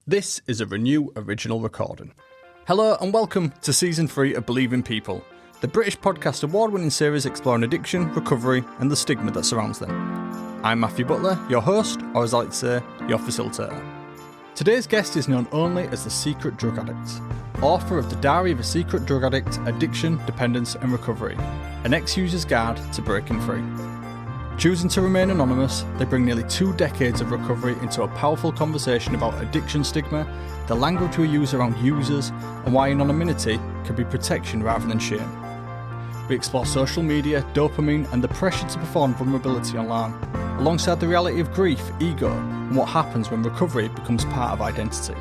This is a Renew original recording. Hello and welcome to Season 3 of Believe in People, the British podcast award-winning series exploring addiction, recovery and the stigma that surrounds them. I'm Matthew Butler, your host, or as I like to say, your facilitator. Today's guest is known only as the Secret Drug Addict, author of The Diary of a Secret Drug Addict, Addiction, Dependence and Recovery, an ex-user's guide to breaking free. Choosing to remain anonymous, they bring nearly 2 decades of recovery into a powerful conversation about addiction stigma, the language we use around users, and why anonymity can be protection rather than shame. We explore social media, dopamine, and the pressure to perform vulnerability online, alongside the reality of grief, ego, and what happens when recovery becomes part of identity.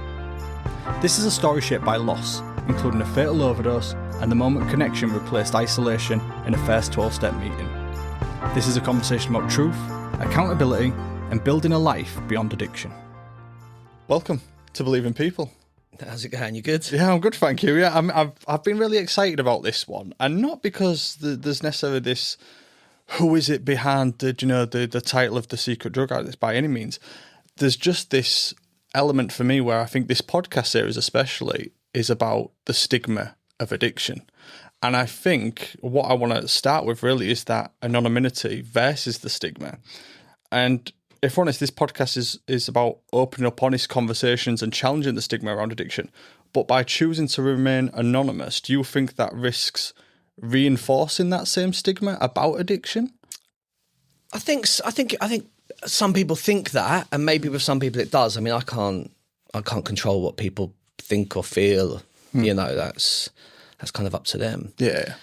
This is a story shaped by loss, including a fatal overdose and the moment connection replaced isolation in a first 12-step meeting. This is a conversation about truth, accountability, and building a life beyond addiction. Welcome to Believe in People. How's it going? You good? Yeah, I'm good, thank you. Yeah, I've been really excited about this one, and not because there's necessarily this who is it behind the title of the Secret Drug Addict by any means. There's just this element for me where I think this podcast series especially is about the stigma of addiction. And I think what I want to start with really is that anonymity versus the stigma. And if we're honest, this podcast is about opening up honest conversations and challenging the stigma around addiction. But by choosing to remain anonymous, do you think that risks reinforcing that same stigma about addiction? I think some people think that, and maybe with some people it does. I mean, I can't control what people think or feel. You know, that's kind of up to them. Yeah.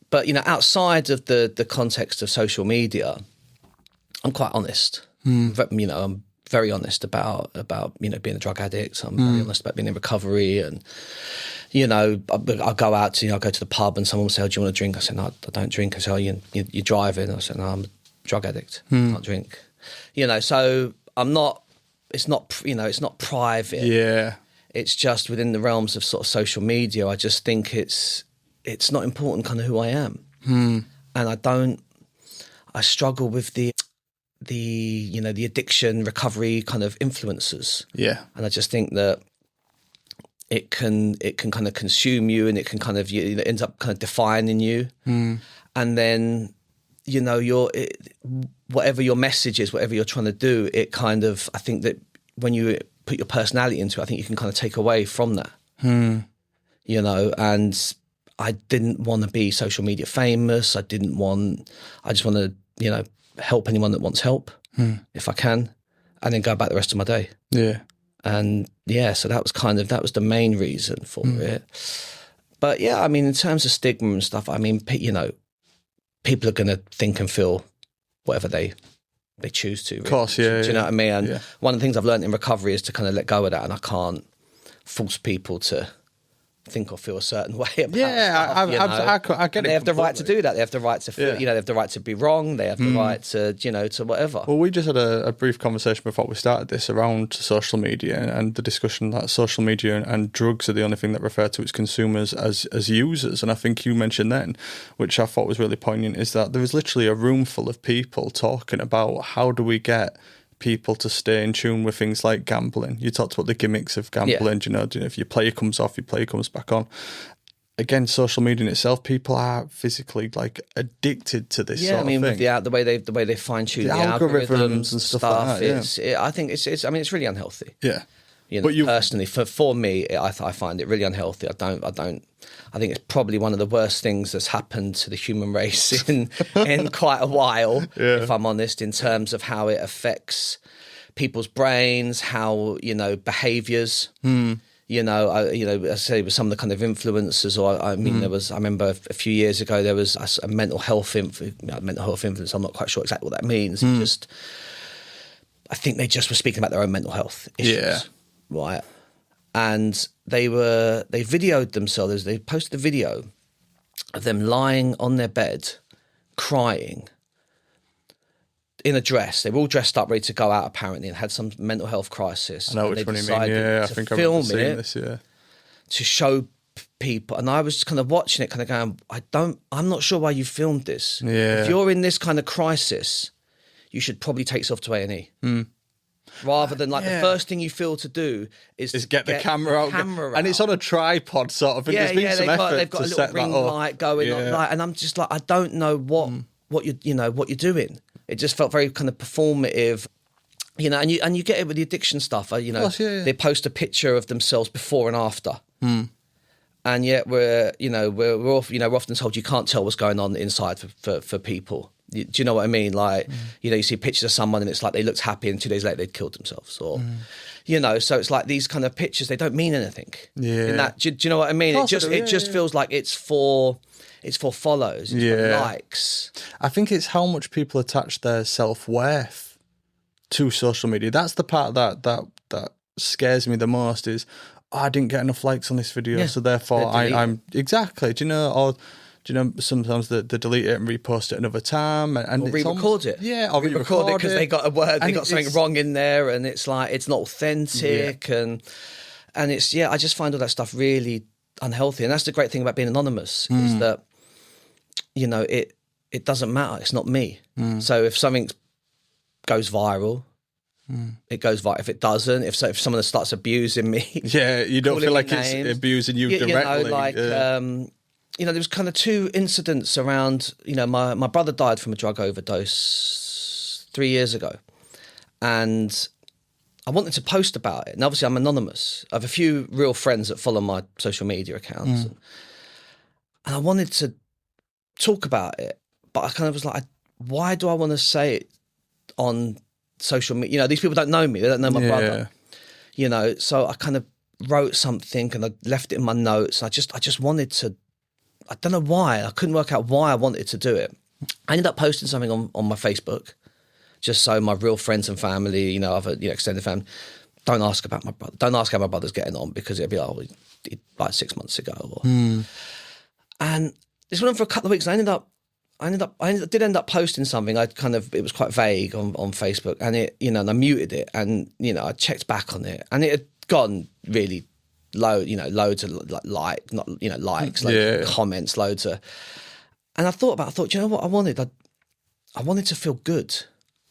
But, outside of the context of social media, I'm quite honest. I'm very honest about being a drug addict. I'm very honest about being in recovery. And, I'll go out to, I go to the pub and someone will say, oh, do you want a drink? I say, no, I don't drink. I say, oh, you're driving. I say, no, I'm a drug addict. I can't drink. So I'm not, it's not private. Yeah. It's just within the realms of sort of social media. I just think it's not important kind of who I am. And I struggle with the addiction recovery kind of influencers. Yeah. And I just think that it can kind of consume you, and it can kind of, it ends up kind of defining you. And then, whatever your message is, whatever you're trying to do, it kind of, I think that when you put your personality into it, I think you can kind of take away from that. And I didn't want to be social media famous. I just want to, help anyone that wants help if I can, and then go about the rest of my day. Yeah. And so that was the main reason for it. But yeah, I mean, in terms of stigma and stuff, I mean, people are going to think and feel whatever they choose to. Really. Of course, yeah. Do you know what I mean? And one of the things I've learned in recovery is to kind of let go of that, and I can't force people to think or feel a certain way about stuff, I get it. They have the right to do that. They have the right to feel, they have the right to be wrong. They have the right to, to whatever. Well, we just had a brief conversation before we started this around social media and the discussion that social media and drugs are the only thing that refer to its consumers as users. And I think you mentioned then, which I thought was really poignant, is that there is literally a room full of people talking about how do we get people to stay in tune with things like gambling. You talked about the gimmicks of gambling. If your player comes off, your player comes back on. Again, social media in itself, people are physically like addicted to this sort of thing. With the way they fine tune the algorithms and stuff like that. I think it's really unhealthy. Yeah. But personally, for me, I find it really unhealthy. I think it's probably one of the worst things that's happened to the human race in quite a while, if I'm honest, in terms of how it affects people's brains, how, behaviours. I say with some of the kind of influencers, I remember a few years ago, there was a mental health influence. I'm not quite sure exactly what that means. I think they just were speaking about their own mental health issues. Yeah. Right. And they videoed themselves. They posted a video of them lying on their bed, crying, in a dress. They were all dressed up, ready to go out, apparently, and had some mental health crisis. I know which one you mean. Yeah, I think I remember seeing this, yeah. To show people. And I was kind of watching it, kind of going, I'm not sure why you filmed this. Yeah. If you're in this kind of crisis, you should probably take yourself to A&E. rather than like the first thing you feel to do is to get the camera out. And it's on a tripod sort of. And there's been some effort they've got to a little set ring that up. light going on, like, and I'm just like, I don't know what you're doing. It just felt very kind of performative. And you get it with the addiction stuff. They post a picture of themselves before and after, and yet we're often told you can't tell what's going on inside for people. Do you know what I mean? Like, you see pictures of someone and it's like they looked happy, and 2 days later they'd killed themselves, or so it's like these kind of pictures, they don't mean anything. Yeah. Do you know what I mean? It just feels like it's for follows, for likes. I think it's how much people attach their self-worth to social media. That's the part that scares me the most is, I didn't get enough likes on this video, so therefore I'm exactly. Do you know sometimes they delete it and repost it another time, and or re-record it. Yeah, or re-record it because they got a word, they got something wrong in there, and it's like it's not authentic, and it's I just find all that stuff really unhealthy. And that's the great thing about being anonymous is that it doesn't matter. It's not me. So if something goes viral, it goes viral. If it doesn't, if someone starts abusing me, you don't feel like it's abusing you directly. There was kind of 2 incidents around. My brother died from a drug overdose 3 years ago, and I wanted to post about it. And obviously, I'm anonymous. I have a few real friends that follow my social media accounts, and I wanted to talk about it, but I kind of was like, why do I want to say it on social media? These people don't know me, they don't know my brother, so I kind of wrote something and I left it in my notes. I just wanted to, I don't know why, I couldn't work out why I wanted to do it. I ended up posting something on my Facebook, just so my real friends and family, other extended family, don't ask about my brother, don't ask how my brother's getting on, because it'd be like, he died 6 months ago, and this went on for a couple of weeks, and I did end up posting something. It was quite vague on Facebook, and and I muted it, and I checked back on it, and it had gone really low, loads of likes, loads of comments, loads of. And I thought, you know what I wanted? I wanted to feel good.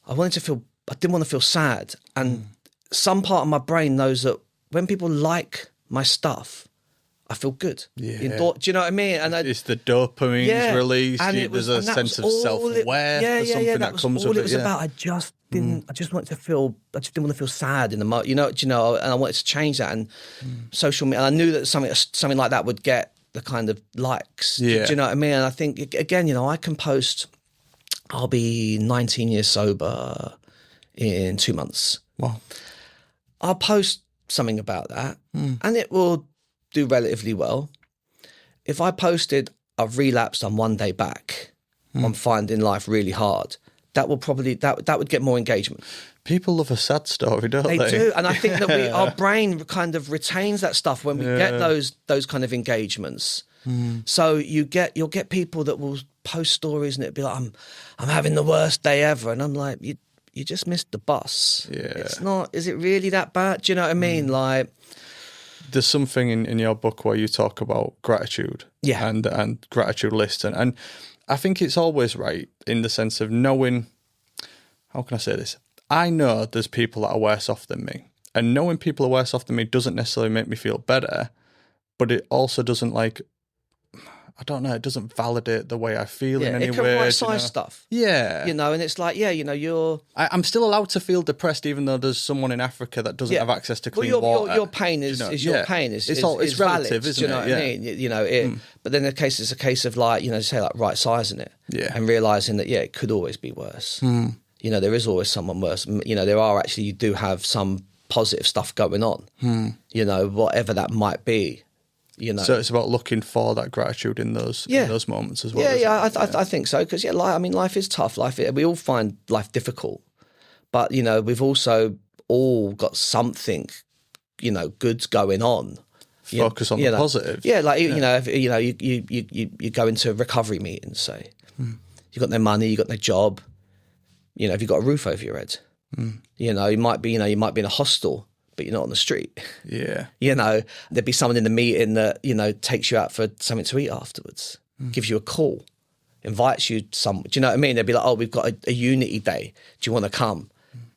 I didn't want to feel sad, and some part of my brain knows that when people like my stuff, I feel good. Yeah. Do you know what I mean? And it's the dopamine's released. There's a sense of self-worth for something that comes with it. All it was about. I just didn't want to feel sad in the moment. And I wanted to change that. And social media. And I knew that something like that would get the kind of likes. Yeah. Do you know what I mean? And I think again, I can post. I'll be 19 years sober in 2 months. Wow. I'll post something about that, and it will do relatively well. If I posted, I've relapsed, I'm 1 day back, I'm finding life really hard, that would probably that would get more engagement. People love a sad story, don't they? They do, and I think that our brain kind of retains that stuff when we get those kind of engagements. So you'll get people that will post stories and it'll be like, I'm having the worst day ever, and I'm like, you just missed the bus. Yeah. It's not. Is it really that bad? Do you know what I mean? Like, there's something in your book where you talk about gratitude, and gratitude lists, and I think it's always right in the sense of knowing. How can I say this? I know there's people that are worse off than me, and knowing people are worse off than me doesn't necessarily make me feel better, but it also doesn't I don't know, it doesn't validate the way I feel in any way. It can right-size stuff. Yeah. And it's like, you're... I'm still allowed to feel depressed even though there's someone in Africa that doesn't have access to clean water. Your pain is your pain. It's relative, valid, isn't it? Do you know what I mean? But then it's a case of right-sizing it. Yeah. And realising that, it could always be worse. There is always someone worse. You do have some positive stuff going on. Whatever that might be. So it's about looking for that gratitude in those moments as well. I think so, because life is tough. We all find life difficult, but we've also all got something, good going on. Focus on the positive. You go into recovery meetings, say you've got no money, you've got no job, have you got a roof over your head? You might be in a hostel, but you're not on the street. Yeah. There'd be someone in the meeting that, takes you out for something to eat afterwards, gives you a call, invites you some. Do you know what I mean? They'd be like, oh, we've got a unity day. Do you want to come?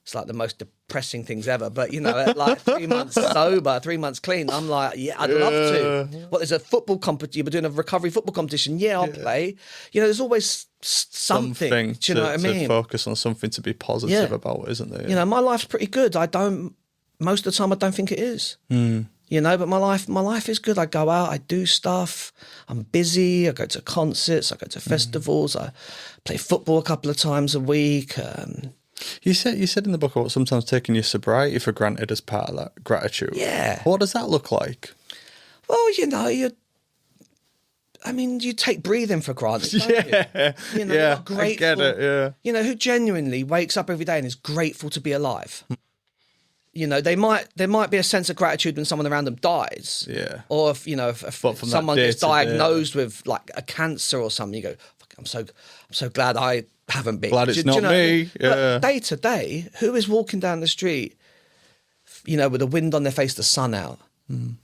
It's like the most pressing things ever, but at like 3 months sober, 3 months clean, I'm like, yeah, I'd love to. Well, there's a football competition. You're doing a recovery football competition. Yeah, I'll play. There's always something. Do you know what I mean? To focus on something to be positive about, isn't there? My life's pretty good. Most of the time, I don't think it is. But my life is good. I go out, I do stuff. I'm busy. I go to concerts. I go to festivals. I play football a couple of times a week. You said in the book about sometimes taking your sobriety for granted as part of that gratitude. Yeah. What does that look like? Well, you take breathing for granted, don't you? You're grateful. I get it, yeah. Who genuinely wakes up every day and is grateful to be alive. There might be a sense of gratitude when someone around them dies. Yeah. Or if someone gets diagnosed with like a cancer or something, you go, I'm so glad I haven't been. Glad it's not me. Yeah. But day to day, who is walking down the street, with the wind on their face, the sun out,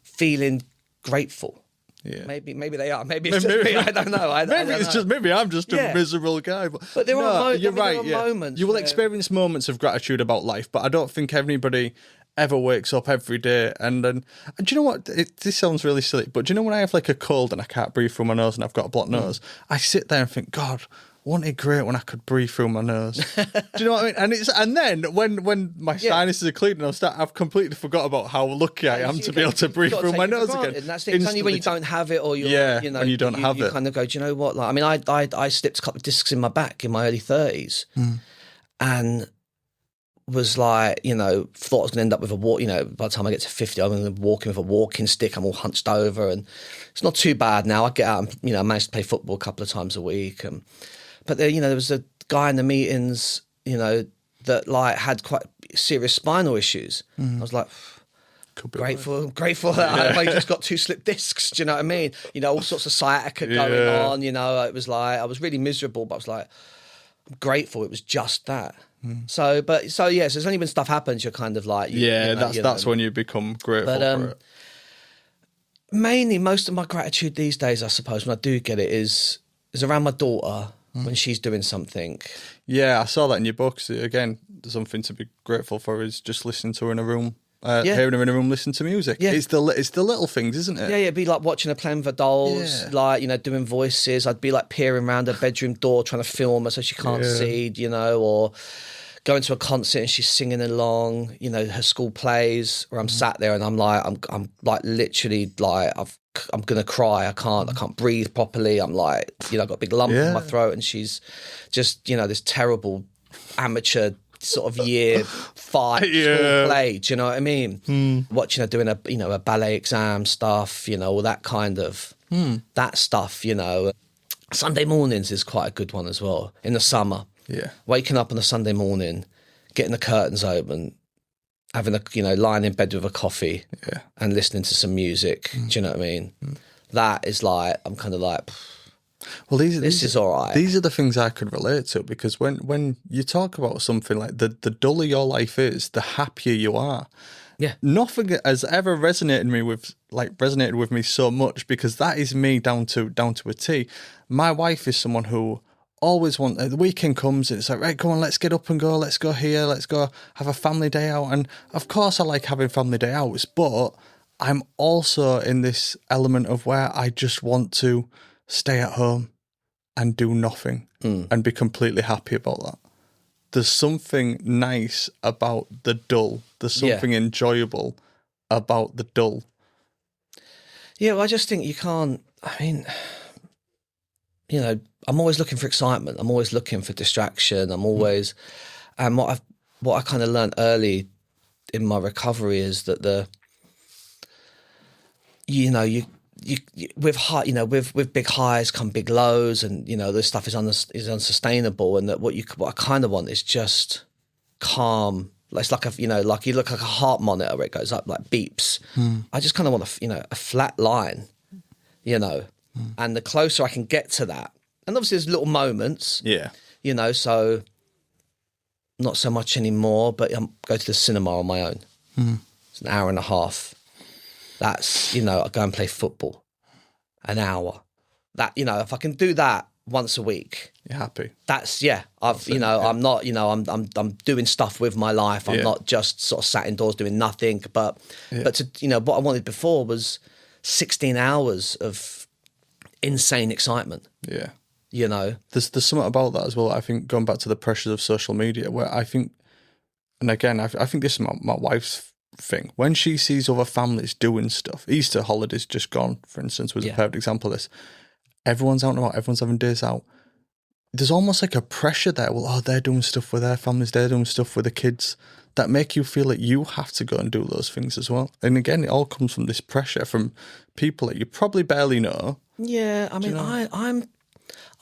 feeling grateful? Yeah. Maybe they are. Maybe it's just me. I don't know. Maybe I'm just a miserable guy. But there are you're right. There are moments. You will experience moments of gratitude about life, but I don't think anybody ever wakes up every day and do you know what? This sounds really silly, but do you know when I have like a cold and I can't breathe through my nose and I've got a blocked nose, I sit there and think, God, wasn't it great when I could breathe through my nose? Do you know what I mean? And then when my sinuses are clean and I've completely forgot about how lucky I am to be able to breathe through my nose again. And that's it's only when you don't have it or when you don't have it. You kind of go, do you know what? Like, I slipped a couple of discs in my back in my early 30s and was like, thought I was going to end up with a walk. By the time I get to 50, I'm going to be walking with a walking stick. I'm all hunched over, and it's not too bad now. I get out and I managed to play football a couple of times a week. But there was a guy in the meetings, that like had quite serious spinal issues. I was like, grateful that I've only just got 2 slipped discs. Do you know what I mean? All sorts of sciatica going on. It was like I was really miserable, but I was like, I'm grateful. It was just that. So it's only when stuff happens you're kind of like, that's when you become grateful for it. Mainly, most of my gratitude these days, I suppose, when I do get it, is around my daughter. When she's doing something. Yeah, I saw that in your books. Again, something to be grateful for is just listening to her in a room, hearing her in a room, listen to music. Yeah. It's the little things, isn't it? Yeah, it'd be like watching her playing with her dolls, like, doing voices. I'd be like peering around her bedroom door trying to film her so she can't see, or going to a concert and she's singing along, her school plays, where I'm sat there and I'm like literally like I'm gonna cry. I can't breathe properly. I'm like, I've got a big lump in my throat, and she's just, this terrible amateur sort of year 5 school play. Do you know what I mean? Watching her doing a ballet exam stuff, all that kind of that stuff. Sunday mornings is quite a good one as well in the summer. Yeah, waking up on a Sunday morning, getting the curtains open, having lying in bed with a coffee and listening to some music. Do you know what I mean? That is like, I'm kind of like, well, this is all right. These are the things I could relate to, because when you talk about something like the duller your life is, the happier you are. Yeah. Nothing has ever resonated with me so much, because that is me down to a T. My wife is someone who always the weekend comes and it's like, right, go on, let's get up and go, let's go here, let's go have a family day out. And of course I like having family day outs, but I'm also in this element of where I just want to stay at home and do nothing and be completely happy about that. There's something nice about the dull. There's something enjoyable about the dull. Yeah, well, I just think you can't, I'm always looking for excitement. I'm always looking for distraction. I'm always, and what I kind of learned early in my recovery is that you with big highs come big lows, and this stuff is unsustainable, and that what I kind of want is just calm. It's like like you look like a heart monitor where it goes up like beeps. I just kind of want a flat line, and the closer I can get to that, and obviously there's little moments, so not so much anymore, but I go to the cinema on my own. It's an hour and a half. That's, I go and play football, an hour. That, if I can do that once a week. You're happy. That's I'm not, I'm doing stuff with my life. I'm not just sort of sat indoors doing nothing. But what I wanted before was 16 hours of insane excitement. Yeah. There's something about that as well. I think going back to the pressures of social media, where I think, and again, I think this is my wife's thing. When she sees other families doing stuff, Easter holidays just gone, for instance, was a perfect example of this. Everyone's out and about, everyone's having days out. There's almost like a pressure there. Well, they're doing stuff with their families, they're doing stuff with the kids, that make you feel like you have to go and do those things as well. And again, it all comes from this pressure from people that you probably barely know. Yeah, I mean,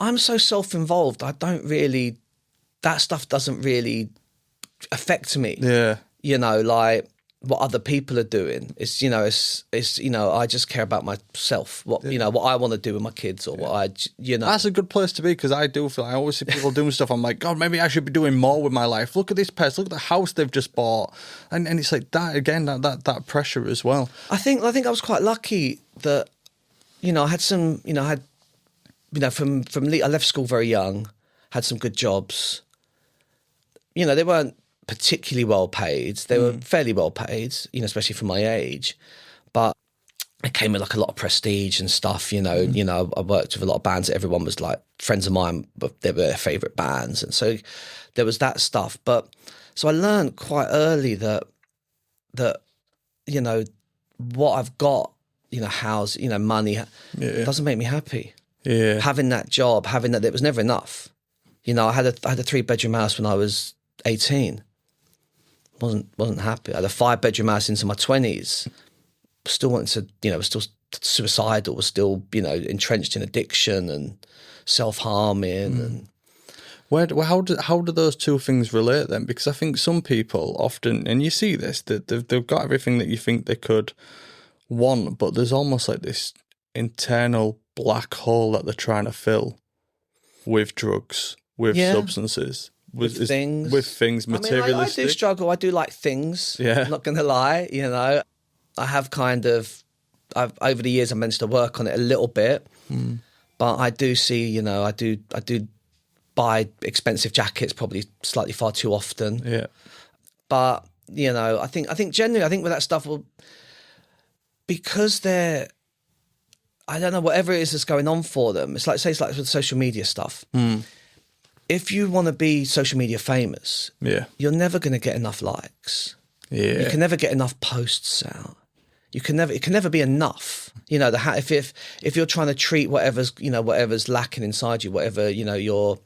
I'm so self-involved. I don't really, that stuff doesn't really affect me. Yeah. Like what other people are doing. It's I just care about myself. What I want to do with my kids, or what That's a good place to be, because I do feel, I always see people doing stuff. I'm like, God, maybe I should be doing more with my life. Look at this person. Look at the house they've just bought, and it's like that again. That pressure as well. I think I was quite lucky that I had some. I left school very young. Had some good jobs. They weren't particularly well paid. They were fairly well paid, especially for my age. But it came with like a lot of prestige and stuff. I worked with a lot of bands that everyone was like friends of mine, but they were their favourite bands, and so there was that stuff. But so I learned quite early that what I've got, house, money, doesn't make me happy. Yeah, having that job, having that, it was never enough. I had a 3-bedroom house when I was 18. Wasn't happy. I had a 5-bedroom house into my 20s. Still wanted to, was still suicidal, was still, entrenched in addiction and self-harming. And how do those two things relate then? Because I think some people often, and you see this, that they've got everything that you think they could want, but there's almost like this internal black hole that they're trying to fill with drugs, with substances. With things, materialistic. I do struggle. I do like things. Yeah. I'm not going to lie. I have over the years, I managed to work on it a little bit, but I do see, I do buy expensive jackets probably slightly far too often. Yeah. But, I think generally, with that stuff, because they're, I don't know, whatever it is that's going on for them, it's like with social media stuff. If you want to be social media famous, you're never going to get enough likes. Yeah. You can never get enough posts out. It can never be enough. If you're trying to treat whatever's lacking inside you, whatever, your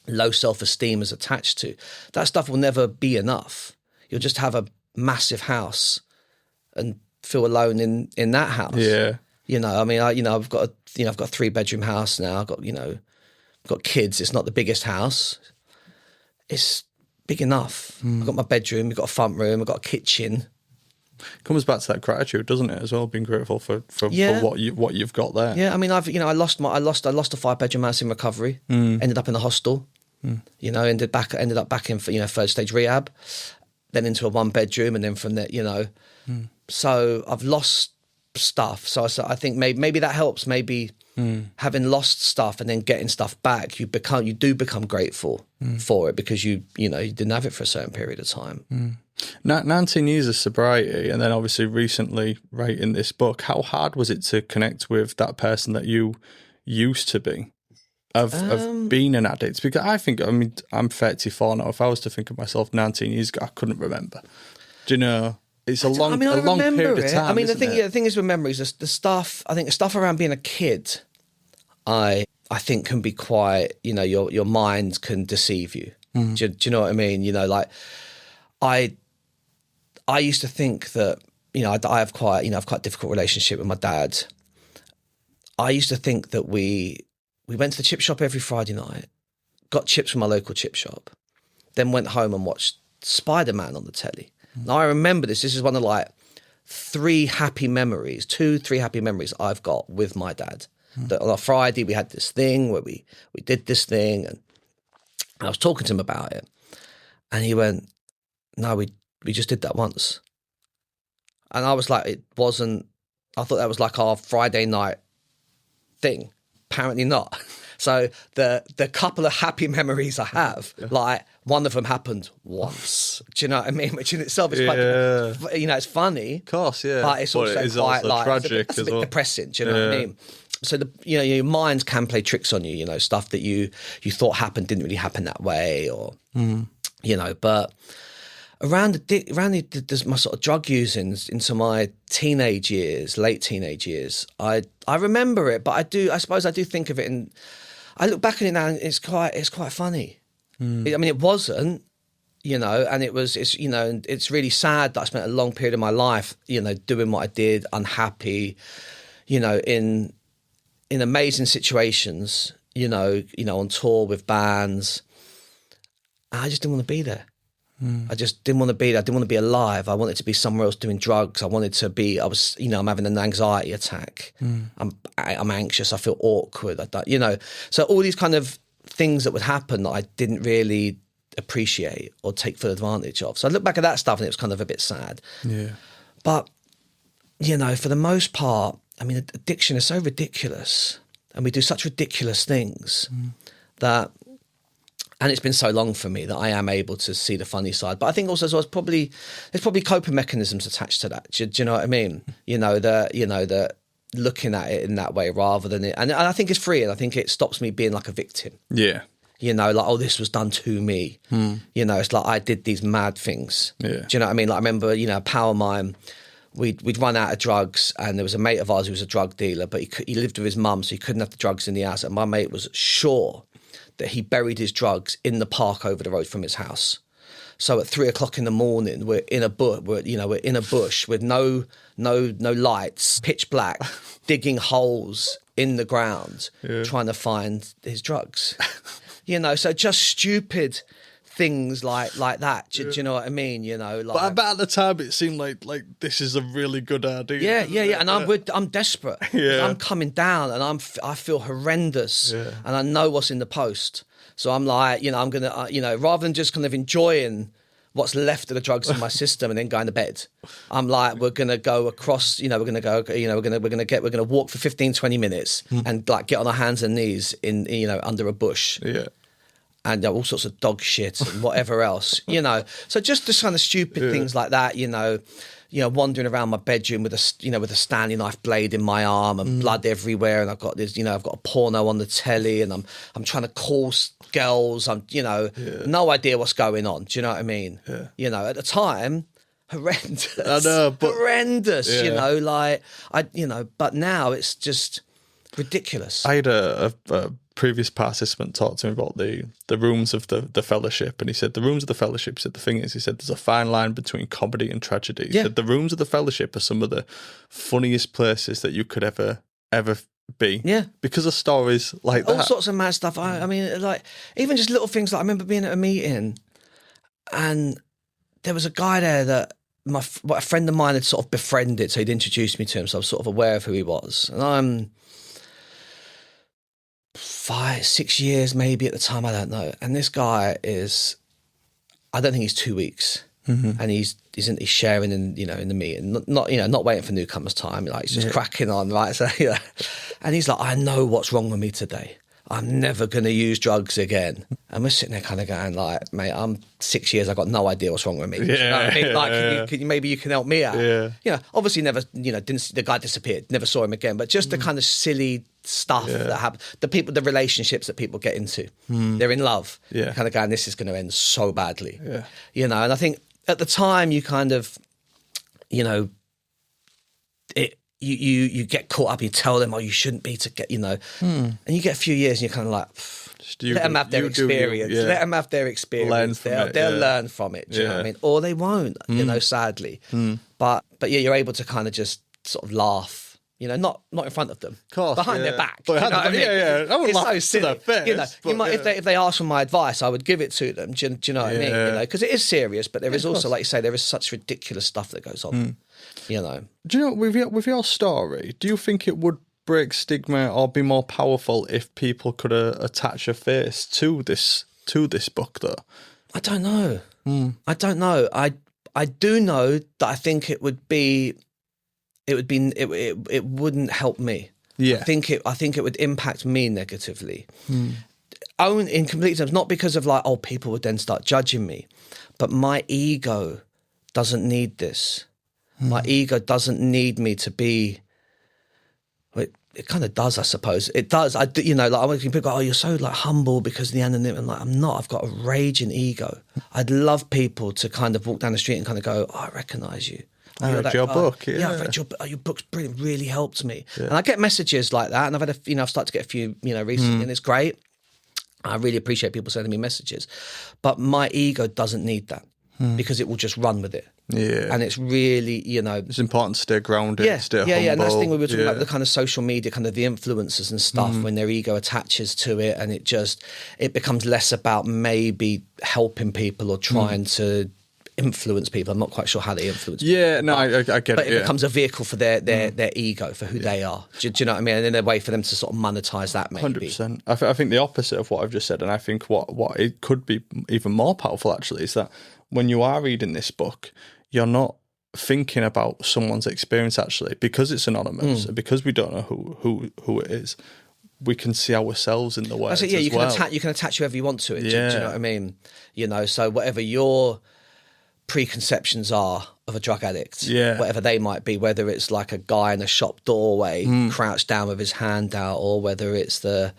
low self-esteem is attached to, that stuff will never be enough. You'll just have a massive house and feel alone in that house. Yeah. I've got a 3-bedroom house now. I've got kids. It's not the biggest house. It's big enough. I've got my bedroom. I've got a front room. I've got a kitchen. Comes back to that gratitude, doesn't it? As well, being grateful for what you've got there. Yeah, I mean, I lost a 5-bedroom house in recovery. Ended up in a hostel. Ended up back in for third stage rehab, then into a 1-bedroom, and then from there, So I've lost stuff. So I think maybe that helps. Maybe having lost stuff and then getting stuff back, you do become grateful for it, because you didn't have it for a certain period of time. 19 years of sobriety, and then obviously recently writing this book. How hard was it to connect with that person that you used to be, of being an addict? Because I'm 34 now. If I was to think of myself 19 years ago, I couldn't remember. Do you know? It's a long period of time. The thing is with memories, the stuff around being a kid, I think can be quite, your mind can deceive you. Do you know what I mean? I used to think that, I have quite a difficult relationship with my dad. I used to think that we went to the chip shop every Friday night, got chips from my local chip shop, then went home and watched Spider-Man on the telly. Now I remember this is one of like 3 happy memories I've got with my dad. That on a Friday we had this thing where we did this thing, and I was talking to him about it, and he went, "No, we just did that once." And I was like, I thought that was like our Friday night thing. Apparently not. So the couple of happy memories I have, like one of them happened once. Do you know what I mean? Which in itself is quite, it's funny. Of course, yeah. But it's also quite like tragic it's a bit depressing. Do you know what I mean? So your mind can play tricks on you. Stuff that you thought happened didn't really happen that way, or but. Around my sort of drug using into my teenage years, late teenage years, I remember it, but I suppose I do think of it, and I look back at it now, and it's quite funny. I mean, it wasn't, and it's really sad that I spent a long period of my life, doing what I did, unhappy, in amazing situations, on tour with bands. I just didn't want to be there. I just didn't want to be there. I didn't want to be alive. I wanted to be somewhere else doing drugs. I'm having an anxiety attack. I'm anxious. I feel awkward. So all these kind of things that would happen that I didn't really appreciate or take full advantage of. So I look back at that stuff and it was kind of a bit sad. Yeah. But, for the most part, I mean, addiction is so ridiculous and we do such ridiculous things that... And it's been so long for me that I am able to see the funny side. But I think also as well, there's probably coping mechanisms attached to that. Do you know what I mean? The looking at it in that way rather than it. And I think it's freeing. I think it stops me being like a victim. Yeah. This was done to me. It's like I did these mad things. Yeah. Do you know what I mean? Like I remember, a pal of mine, we'd run out of drugs and there was a mate of ours who was a drug dealer, but he lived with his mum, so he couldn't have the drugs in the house. And my mate was sure that he buried his drugs in the park over the road from his house. So at 3 o'clock in the morning, we're in a bush with no lights, pitch black, digging holes in the ground, trying to find his drugs. So just stupid things like that. Do you know what I mean? But I bet at the time it seemed like this is a really good idea. Yeah. And I'm desperate. Yeah. I'm coming down and I feel horrendous. Yeah. And I know what's in the post. So I'm like, I'm gonna, rather than just kind of enjoying what's left of the drugs in my system and then going to bed, I'm like, we're gonna go across. We're gonna walk for 15, 20 minutes and like get on our hands and knees in under a bush. Yeah. And all sorts of dog shit and whatever else, So just kind of stupid things like that, wandering around my bedroom with a Stanley knife blade in my arm and blood everywhere, and I've got this, I've got a porno on the telly, and I'm trying to call girls. I'm, no idea what's going on. Do you know what I mean? Yeah. At the time, horrendous. I know, but horrendous. But now it's just ridiculous. I had a previous participant talked to me about the rooms of the fellowship, and he said the rooms of the fellowship, he said the thing is, he said there's a fine line between comedy and tragedy. He said the rooms of the fellowship are some of the funniest places that you could ever be. Yeah. Because of stories like that. All sorts of mad stuff. I mean, like, even just little things like I remember being at a meeting and there was a guy there that a friend of mine had sort of befriended, so he'd introduced me to him, so I was sort of aware of who he was. And I'm 5, 6 years maybe at the time, I don't know. And this guy is, I don't think he's 2 weeks, and he's sharing in the meeting, not waiting for newcomers' time, like he's just cracking on, right? So and he's like, I know what's wrong with me today. I'm never going to use drugs again. And we're sitting there kind of going like, mate, I'm 6 years, I've got no idea what's wrong with me. Yeah, you know what I mean? Like, can you maybe you can help me out? Yeah. Obviously never, the guy disappeared, never saw him again, but just the kind of silly stuff that happen, the relationships that people get into. They're in love. Yeah. Kind of going, this is going to end so badly. Yeah. And I think at the time you kind of, you get caught up, you tell them, you shouldn't be to get, and you get a few years and you're kind of like, let them have their experience. Let them have their experience. They'll learn from it. Do you know what I mean? Or they won't, sadly. But you're able to kind of just sort of laugh. Not in front of them, behind their back. But I wouldn't laugh so silly. To their face, if they ask for my advice, I would give it to them. Do you know what I mean? Because it is serious, but there is also, like you say, there is such ridiculous stuff that goes on. Do you know, with your story, do you think it would break stigma or be more powerful if people could attach a face to this book, though? I don't know. I don't know. I do know that I think it wouldn't help me. Yeah. I think it would impact me negatively. In complete terms, not because of like, oh, people would then start judging me, but my ego doesn't need this. My ego doesn't need me to be. It kind of does, I suppose. It does. Like when people go, oh, you're so like humble because of the anonymity. I'm like, I'm not. I've got a raging ego. I'd love people to kind of walk down the street and kind of go, oh, I recognise you. I read your book. Yeah, I read your book's brilliant. Really helped me. Yeah. And I get messages like that, and I've started to get a few, recently, and it's great. I really appreciate people sending me messages, but my ego doesn't need that because it will just run with it. Yeah, and it's really, it's important to stay grounded, stay humble. And that's the thing we were talking about, the kind of social media, kind of the influencers and stuff, when their ego attaches to it, and it becomes less about maybe helping people or trying to influence people. I'm not quite sure how they influence people. Yeah, no, I get it. But it becomes a vehicle for their ego, for who they are. Do you know what I mean? And then a way for them to sort of monetize that, maybe. 100%. I think the opposite of what I've just said, and I think what it could be even more powerful, actually, is that when you are reading this book, you're not thinking about someone's experience, actually, because it's anonymous, because we don't know who it is. We can see ourselves in the words. That's it, yeah, you can attach whoever you want to it. Yeah. Do you know what I mean? So whatever your preconceptions are of a drug addict, whatever they might be, whether it's like a guy in a shop doorway crouched down with his hand out, or whether it's the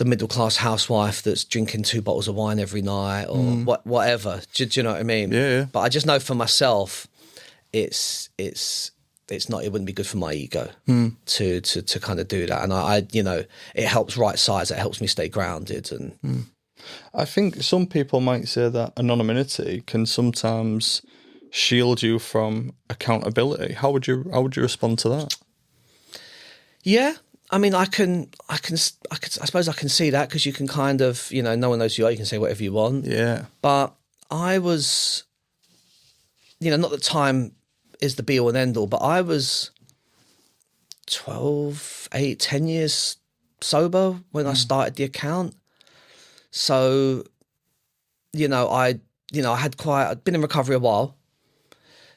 middle-class housewife that's drinking 2 bottles of wine every night, or whatever. Do you know what I mean? Yeah. But I just know for myself, it's not. It wouldn't be good for my ego to kind of do that. And I it helps right size. It helps me stay grounded. And I think some people might say that anonymity can sometimes shield you from accountability. How would you respond to that? Yeah. I mean, I suppose I can see that, because you can kind of, no one knows who you are. You can say whatever you want. Yeah. But I was, not that time is the be all and end all, but I was 10 years sober when I started the account. So, I'd been in recovery a while,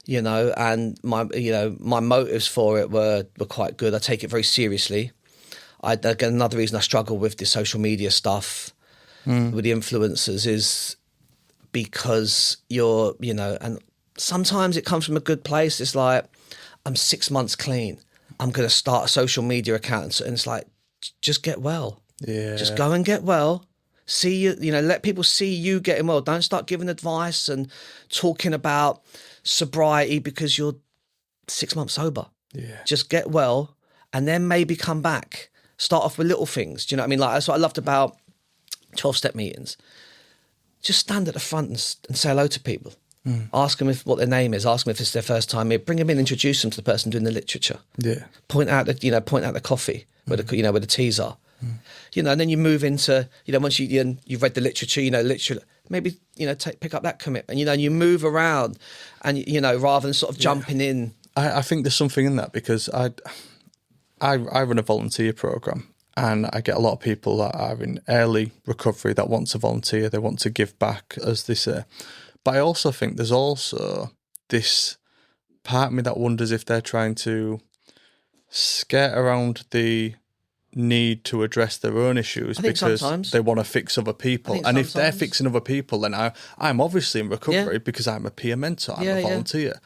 and my motives for it were quite good. I take it very seriously. Again, another reason I struggle with the social media stuff with the influencers is because and sometimes it comes from a good place. It's like, I'm 6 months clean. I'm going to start a social media account. And it's like, just get well. Yeah. Just go and get well. See you, let people see you getting well. Don't start giving advice and talking about sobriety because you're 6 months sober. Yeah. Just get well, and then maybe come back. Start off with little things. Do you know what I mean? Like, that's what I loved about 12-step meetings. Just stand at the front and say hello to people. Ask them what their name is. Ask them if it's their first time here. Bring them in, introduce them to the person doing the literature. Yeah. Point out the coffee where where the teas are. And then you move into, once you've read the literature, maybe, pick up that commitment, and you move around, and, rather than sort of jumping in. I think there's something in that, because I run a volunteer program, and I get a lot of people that are in early recovery that want to volunteer, they want to give back, as they say. But I also think there's also this part of me that wonders if they're trying to skirt around the need to address their own issues because sometimes they want to fix other people. And if they're fixing other people, then I'm obviously in recovery because I'm a peer mentor, I'm a volunteer.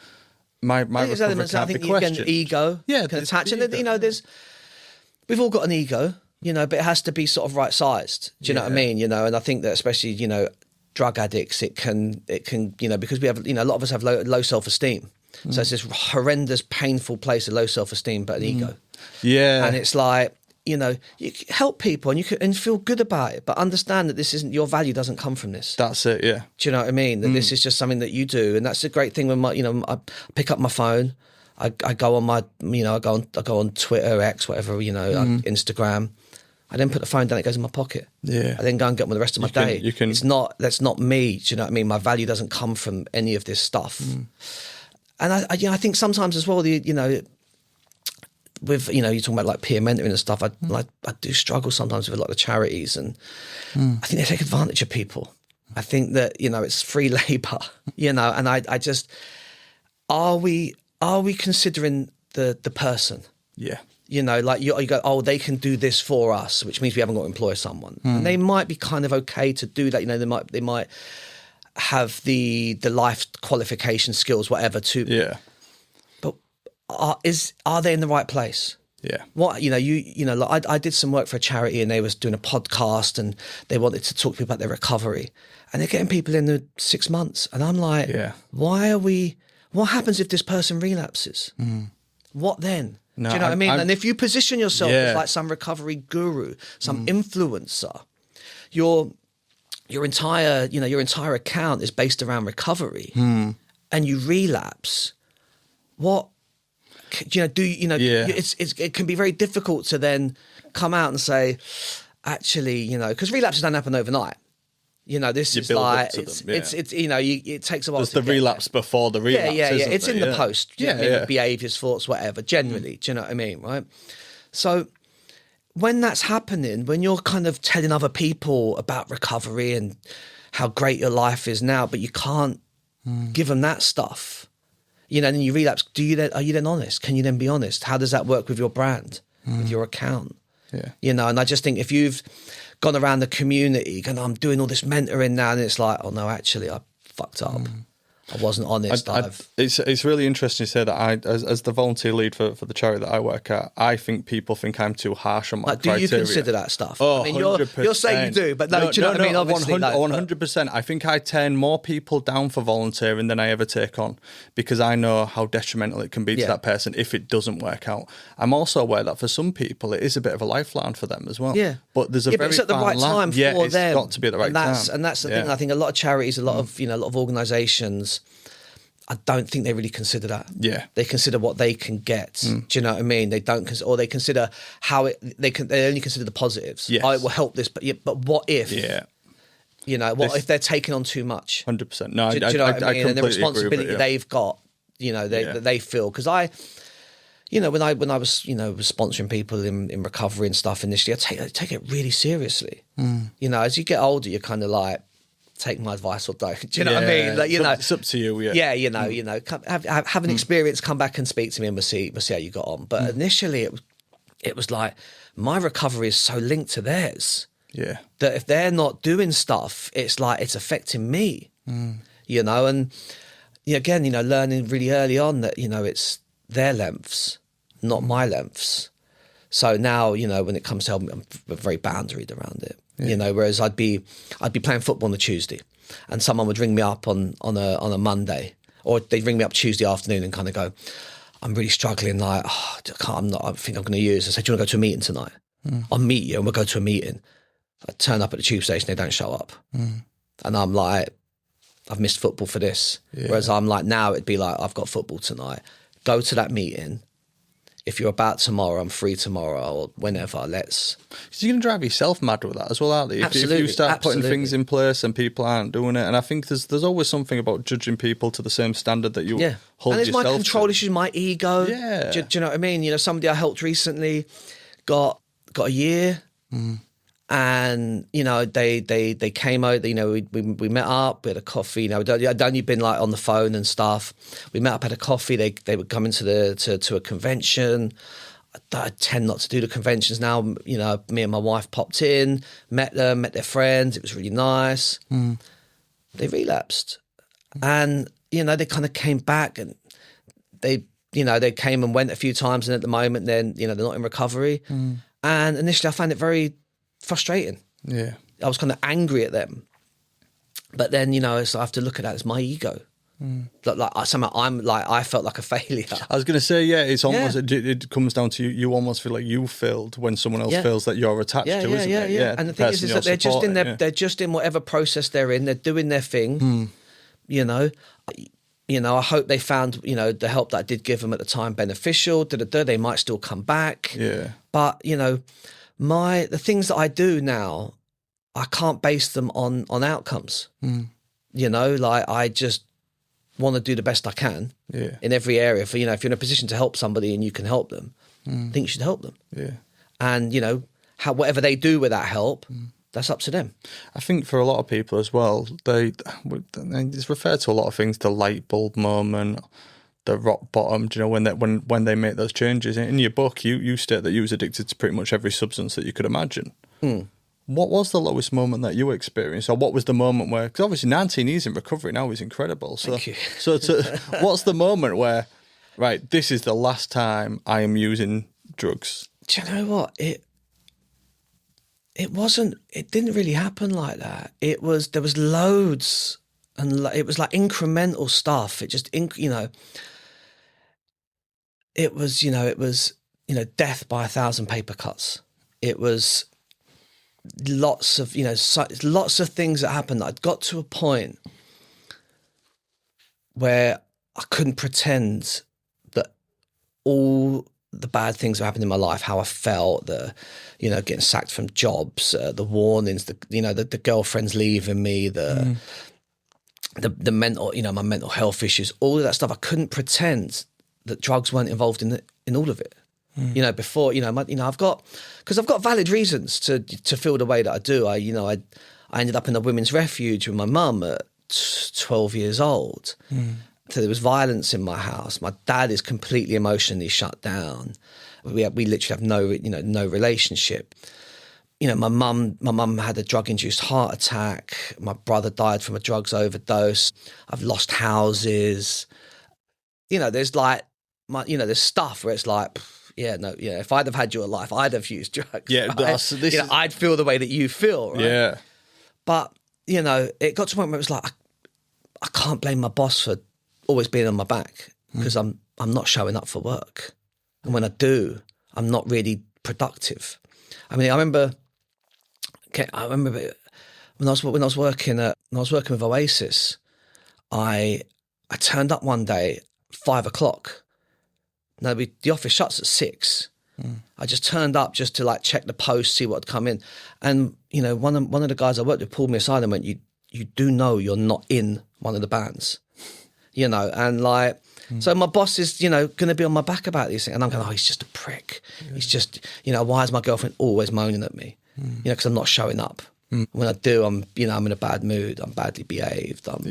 My recovery can't be questioned. Again, ego can attach. And we've all got an ego, but it has to be sort of right-sized. Do you know what I mean? And I think that especially, drug addicts, it can because we have, a lot of us have low self-esteem. So it's this horrendous, painful place of low self-esteem, but an ego. Yeah. And it's like, you can help people and feel good about it, but understand that this isn't, your value doesn't come from this. That's it, yeah. Do you know what I mean? That this is just something that you do. And that's a great thing when I pick up my phone, I go on I go on Twitter, X, whatever, Instagram. I then put the phone down, it goes in my pocket. Yeah. I then go and get on with the rest of my day. That's not me. Do you know what I mean? My value doesn't come from any of this stuff. And I think sometimes as well, with you're talking about like peer mentoring and stuff. I do struggle sometimes with a lot of charities, and I think they take advantage of people. I think that it's free labour, and I just are we considering the person? Yeah. You know, like you go, oh, they can do this for us, which means we haven't got to employ someone. And they might be kind of okay to do that. You know, they might have the life qualification skills, whatever. But are they in the right place? Yeah. What, you know, like I did some work for a charity, and they was doing a podcast, and they wanted to talk to people about their recovery, and they're getting people in the 6 months, and I'm like, what happens if this person relapses? What then? No, do you know what I mean? And if you position yourself as like some recovery guru, some influencer, your entire account is based around recovery, and you relapse, what? It can be very difficult to then come out and say, actually, you know, because relapses don't happen overnight. You know, this is like it's you know, it takes a while. There's the relapse before the relapse. Yeah. It's in the post. Behaviours, thoughts, whatever. Generally, do you know what I mean? Right. So when that's happening, when you're kind of telling other people about recovery and how great your life is now, but you can't give them that stuff, you know, and then you relapse. Are you then honest? Can you then be honest? How does that work with your brand, with your account? Yeah. You know, and I just think if you've gone around the community going, I'm doing all this mentoring now, and it's like, oh no, actually I fucked up. I wasn't honest. It's really interesting to say that as the volunteer lead for the charity that I work at, I think people think I'm too harsh on my criteria. Do you consider that stuff? Oh, I mean, 100%. you're saying you do, but no, do you know what I mean? Obviously, 100%. I think I turn more people down for volunteering than I ever take on, because I know how detrimental it can be to that person if it doesn't work out. I'm also aware that for some people it is a bit of a lifeline for them as well. Yeah. But there's a very but it's at the right time for them. It's got to be at the right time. And that's the thing. I think a lot of charities, a lot of organisations, I don't think they really consider that. Yeah, they consider what they can get. Do you know what I mean? They don't, or they consider how they only consider the positives. Yes. Oh, it will help this, but what if? Yeah, you know, what if they're taking on too much? 100%. No, do you know what I mean? And the responsibility agree with it, they've got, you know, that they feel. Because you know, when I was, you know, was sponsoring people in recovery and stuff initially, I take it really seriously. You know, as you get older, you're kind of like, take my advice or don't. Do you know what I mean? Like, you know, it's up to you. Yeah, you know, have an experience, come back and speak to me, and we'll see how you got on. But initially, it was like my recovery is so linked to theirs. Yeah, that if they're not doing stuff, it's like it's affecting me. You know, and again, you know, learning really early on that, you know, it's their lengths, not my lengths. So now, you know, when it comes to helping, I'm very boundaried around it. Yeah. You know, whereas I'd be playing football on a Tuesday, and someone would ring me up on a Monday, or they'd ring me up Tuesday afternoon and kind of go, I'm really struggling. Like, I think I'm going to use. I said, do you want to go to a meeting tonight? I'll meet you, and we'll go to a meeting. I turn up at the tube station, they don't show up, and I'm like, I've missed football for this. Yeah. Whereas I'm like, now it'd be like, I've got football tonight. Go to that meeting. If you're about tomorrow, I'm free tomorrow, or whenever, let's... So you're going to drive yourself mad with that as well, aren't you? Absolutely. If you start putting things in place and people aren't doing it. And I think there's always something about judging people to the same standard that you hold yourself to. And it's my control issues, my ego. Yeah. Do you know what I mean? You know, somebody I helped recently got a year, and, you know, they came out, you know, we met up, we had a coffee, you know, I'd only been like on the phone and stuff. We met up, had a coffee, they would come into to a convention. I tend not to do the conventions now. You know, me and my wife popped in, met them, met their friends, it was really nice. They relapsed. And, you know, they kind of came back, and they came and went a few times, and at the moment then, you know, they're not in recovery. And initially I found it very frustrating. Yeah, I was kind of angry at them, but then, you know, so I have to look at that as my ego. Like somehow I felt like a failure. I was going to say, it's almost it comes down to you almost feel like you failed when someone else feels that you're attached to, isn't it? Yeah. And the thing is that they're just in they're just in whatever process they're in. They're doing their thing. You know, I hope they found, you know, the help that I did give them at the time beneficial. They might still come back. Yeah, but, you know, the things that I do now, I can't base them on outcomes. You know, like I just want to do the best I can in every area. For, you know, if you're in a position to help somebody and you can help them, I think you should help them. Yeah, and, you know, whatever they do with that help, that's up to them. I think for a lot of people as well, it's referred to a lot of things, the light bulb moment. rock bottom, do you know, when they make those changes? In your book, you state that you was addicted to pretty much every substance that you could imagine. What was the lowest moment that you experienced, or what was the moment where, because obviously 19 years in recovery now is incredible. So, Thank you. What's the moment where, right, this is the last time I am using drugs? Do you know what? It didn't really happen like that. There was loads, and it was like incremental stuff. It just, it was death by 1,000 paper cuts. It was lots of things that happened. I'd got to a point where I couldn't pretend that all the bad things that happened in my life, how I felt, getting sacked from jobs, the warnings, the girlfriends leaving me, the mental, my mental health issues, all of that stuff. I couldn't pretend that drugs weren't involved in all of it. Before, I've got valid reasons to feel the way that I do. I ended up in a women's refuge with my mum at 12 years old. So there was violence in my house. My dad is completely emotionally shut down. We literally have no relationship. My mum had a drug-induced heart attack. My brother died from a drugs overdose. I've lost houses. There's there's stuff where it's like, if I'd have had your life, I'd have used drugs. Yeah, right? I'd feel the way that you feel, right? Yeah. But, it got to a point where it was like, I can't blame my boss for always being on my back because I'm not showing up for work. And when I do, I'm not really productive. I mean, I remember when I was working with Oasis, I turned up one day, 5 o'clock. No, the office shuts at 6. I just turned up just to check the post, see what had come in. And, one of the guys I worked with pulled me aside and went, you do know you're not in one of the bands, and so my boss is, going to be on my back about these things. And I'm going, he's just a prick. Yeah. He's just, why is my girlfriend always moaning at me? Because I'm not showing up. When I do, I'm in a bad mood. I'm badly behaved. I'm,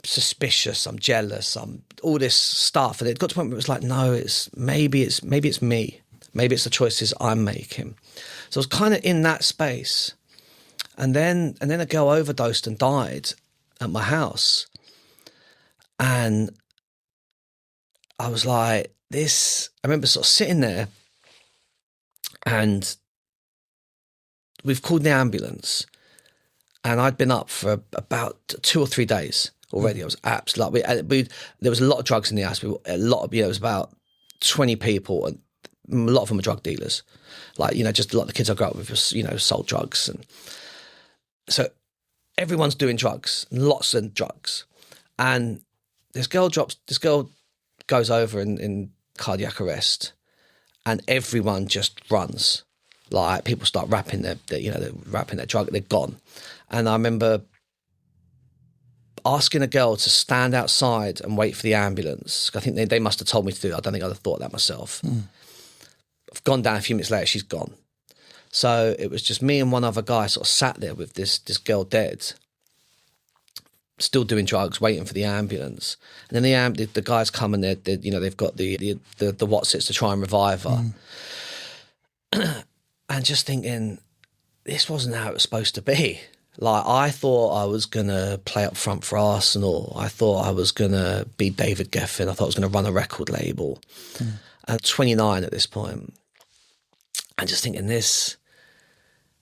suspicious. I'm jealous. I'm all this stuff. And it got to a point where it was like, no, maybe it's me. Maybe it's the choices I'm making. So I was kind of in that space. And then a girl overdosed and died at my house. And I was like, I remember sort of sitting there, and we've called the ambulance, and I'd been up for about 2 or 3 days already. I was absolutely, there was a lot of drugs in the house. It was about 20 people, and a lot of them were drug dealers. Just a lot of the kids I grew up with, sold drugs. And so everyone's doing drugs, lots of drugs. And this girl goes over in cardiac arrest, and everyone just runs. People start wrapping their drug, they're gone. And I remember asking a girl to stand outside and wait for the ambulance. I think they must have told me to do it. I don't think I'd have thought that myself. I've gone down a few minutes later, she's gone. So it was just me and one other guy sort of sat there with this girl dead, still doing drugs, waiting for the ambulance. And then the guys come and they've got the what's-its to try and revive her. And just thinking, this wasn't how it was supposed to be. I thought I was going to play up front for Arsenal. I thought I was going to be David Geffen. I thought I was going to run a record label. I'm 29 at this point. And just thinking, this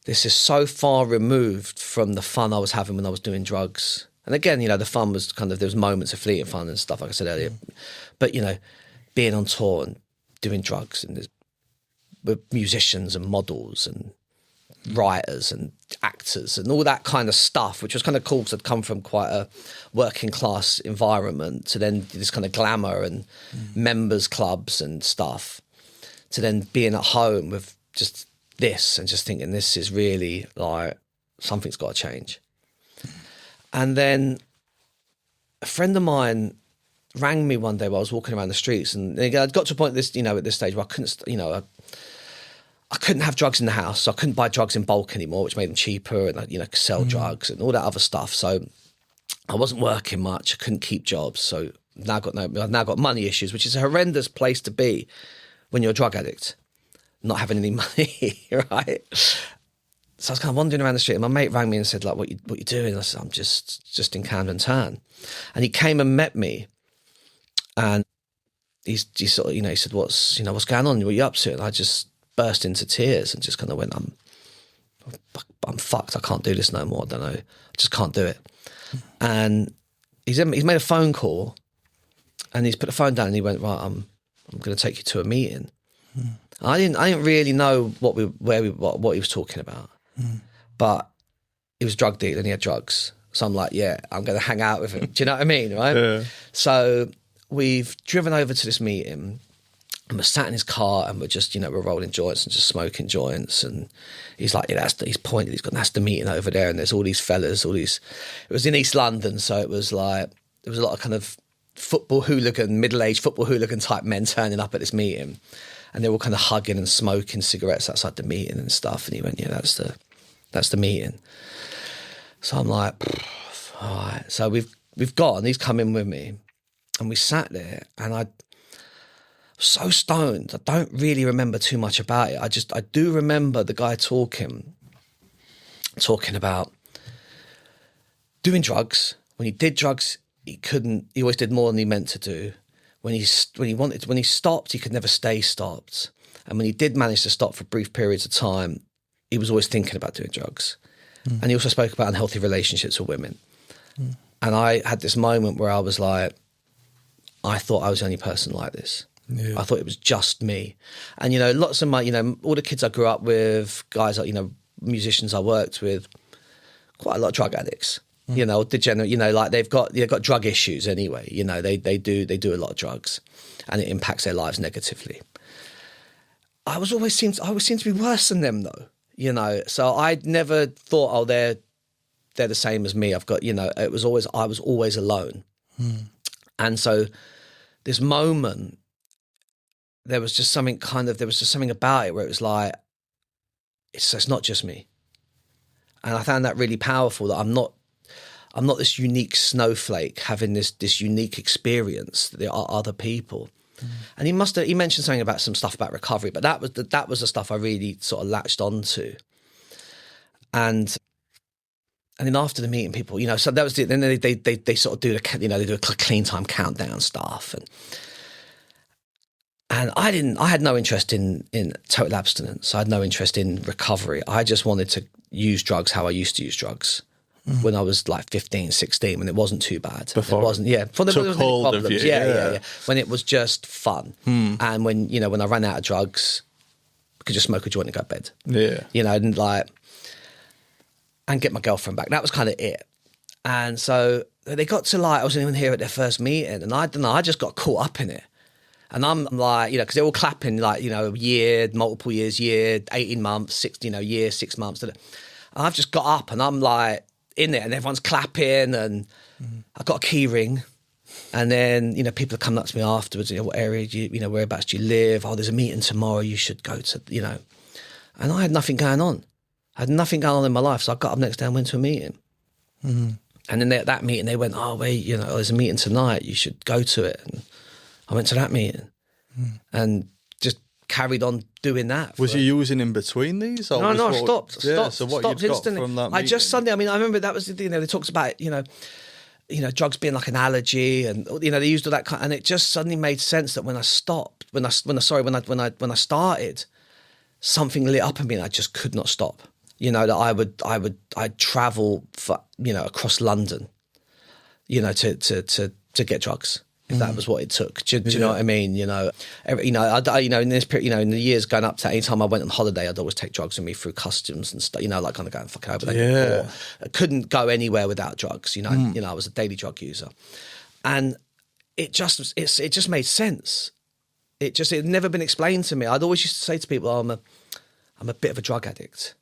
is so far removed from the fun I was having when I was doing drugs. And again, the fun was there was moments of fleeting fun and stuff, like I said earlier. But, being on tour and doing drugs and with musicians and models and writers and actors and all that kind of stuff, which was kind of cool because I'd come from quite a working class environment to then this kind of glamour and members clubs and stuff, to then being at home with just this and just thinking, this is really something's got to change. And then a friend of mine rang me one day while I was walking around the streets, and I'd got to a point at this stage where I couldn't, I couldn't have drugs in the house, so I couldn't buy drugs in bulk anymore, which made them cheaper, and sell drugs and all that other stuff. So I wasn't working much. I couldn't keep jobs, so I've now got money issues, which is a horrendous place to be when you're a drug addict, not having any money, right? So I was kind of wandering around the street, and my mate rang me and said, like, what you doing? I said, I'm just in Camden Town. And he came and met me, and he sort of, he said, what's going on? What are you up to? And I just burst into tears and just kind of went, I'm fucked. I can't do this no more. I don't know. I just can't do it. And he's made a phone call, and he's put the phone down, and he went, right, I'm going to take you to a meeting. I didn't really know what he was talking about, but he was drug dealing. He had drugs, so I'm like, yeah, I'm going to hang out with him. Do you know what I mean, right? Yeah. So we've driven over to this meeting, and we're sat in his car, and we're just, we're rolling joints and just smoking joints. And he's like, yeah, he's pointed. He's got, that's the meeting over there, and there's all these fellas, It was in East London, so it was like there was a lot of kind of middle-aged football hooligan type men turning up at this meeting. And they were all kind of hugging and smoking cigarettes outside the meeting and stuff. And he went, yeah, that's the meeting. So I'm like, all right. So we've gone. He's come in with me, and we sat there. And I was so stoned. I don't really remember too much about it. I do remember the guy talking about doing drugs. When he did drugs, he always did more than he meant to do. When he stopped, he could never stay stopped. And when he did manage to stop for brief periods of time, he was always thinking about doing drugs. And he also spoke about unhealthy relationships with women. And I had this moment where I was like, I thought I was the only person like this. Yeah. I thought it was just me. And, lots of my, all the kids I grew up with, guys, musicians I worked with, quite a lot of drug addicts. Degenerate, like they've got drug issues anyway. They do a lot of drugs, and it impacts their lives negatively. I always seem to be worse than them though, So I never thought, oh, they're the same as me. I've got, I was always alone. And so this moment, there was just something about it where it was like, it's not just me. And I found that really powerful, that I'm not this unique snowflake having this unique experience. There are other people. And he mentioned something about some stuff about recovery, but that was the stuff I really sort of latched onto. And then after the meeting, people, so that was it. Then they sort of do they do a clean time countdown stuff. And I had no interest in total abstinence. I had no interest in recovery. I just wanted to use drugs how I used to use drugs. When I was like 15, 16, when it wasn't too bad. Before it wasn't, yeah. Before there wasn't any problems. Yeah. When it was just fun. And when I ran out of drugs, I could just smoke a joint and go to bed. Yeah. And get my girlfriend back. That was kind of it. And so they got to I wasn't even here at their first meeting, and I don't know, I just got caught up in it. And I'm like, because they're all clapping a year, multiple years, 18 months, 6 months. And I've just got up and I'm like, in it, and everyone's clapping, and I got a key ring, and then people are coming up to me afterwards. What area do you, whereabouts do you live? Oh, there's a meeting tomorrow. You should go to, And I had nothing going on. I had nothing going on in my life, so I got up next day and went to a meeting. And then at that meeting, they went, "Oh, wait, there's a meeting tonight. You should go to it." And I went to that meeting, and just carried on doing that. Was you using in between these? Or no, stopped. Yeah, so what stopped you got instantly. from that I meeting? just suddenly, I remember that was the thing, they talked about, drugs being like an allergy, and, they used all that kind, and it just suddenly made sense that when I started, something lit up in me and I just could not stop. That I'd travel for, across London, to get drugs. If that was what it took. Do you know what I mean? In this period, in the years going up to any time I went on holiday, I'd always take drugs with me through customs and stuff, like kind of going fucking over there. Yeah. I couldn't go anywhere without drugs, I was a daily drug user. And it just made sense. It had never been explained to me. I'd always used to say to people, I'm a bit of a drug addict.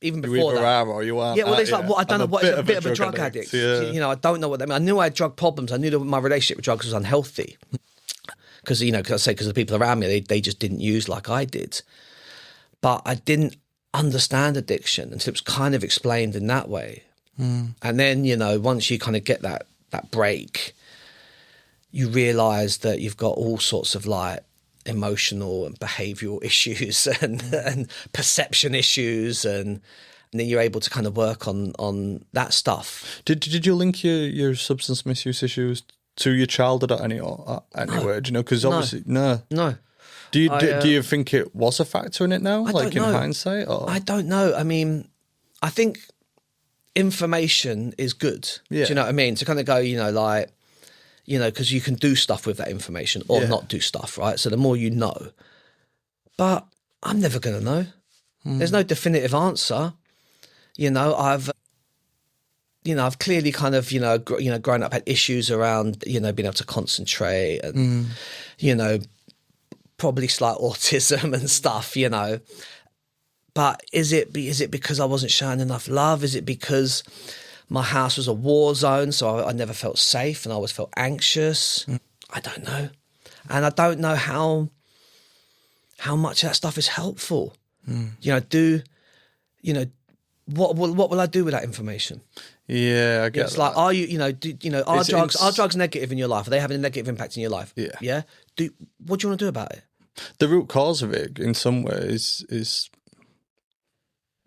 Even before that. Or you are. Yeah, well, it's I don't know what is a bit of a drug addict. Yeah. I don't know what that means. I knew I had drug problems. I knew that my relationship with drugs was unhealthy. Because the people around me, they just didn't use like I did. But I didn't understand addiction until it was kind of explained in that way. And then, once you kind of get that break, you realise that you've got all sorts of like emotional and behavioural issues and perception issues, and then you're able to kind of work on that stuff. Did you link your substance misuse issues to your childhood at anywhere? Do you know? Because obviously, no. Do you think it was a factor in it now, like in hindsight? Or? I don't know. I mean, I think information is good. Yeah. Do you know what I mean? To kind of go, like, because you can do stuff with that information or not do stuff, right? So the more you know. But I'm never going to know. There's no definitive answer. I've clearly kind of, grown up, had issues around, being able to concentrate and, probably slight autism and stuff, But is it because I wasn't showing enough love? Is it because my house was a war zone, so I never felt safe and I always felt anxious? I don't know. And I don't know how much that stuff is helpful. What will I do with that information? Yeah, I guess. It's like, are you, are drugs negative in your life? Are they having a negative impact in your life? Yeah. Yeah. What do you want to do about it? The root cause of it, in some ways, is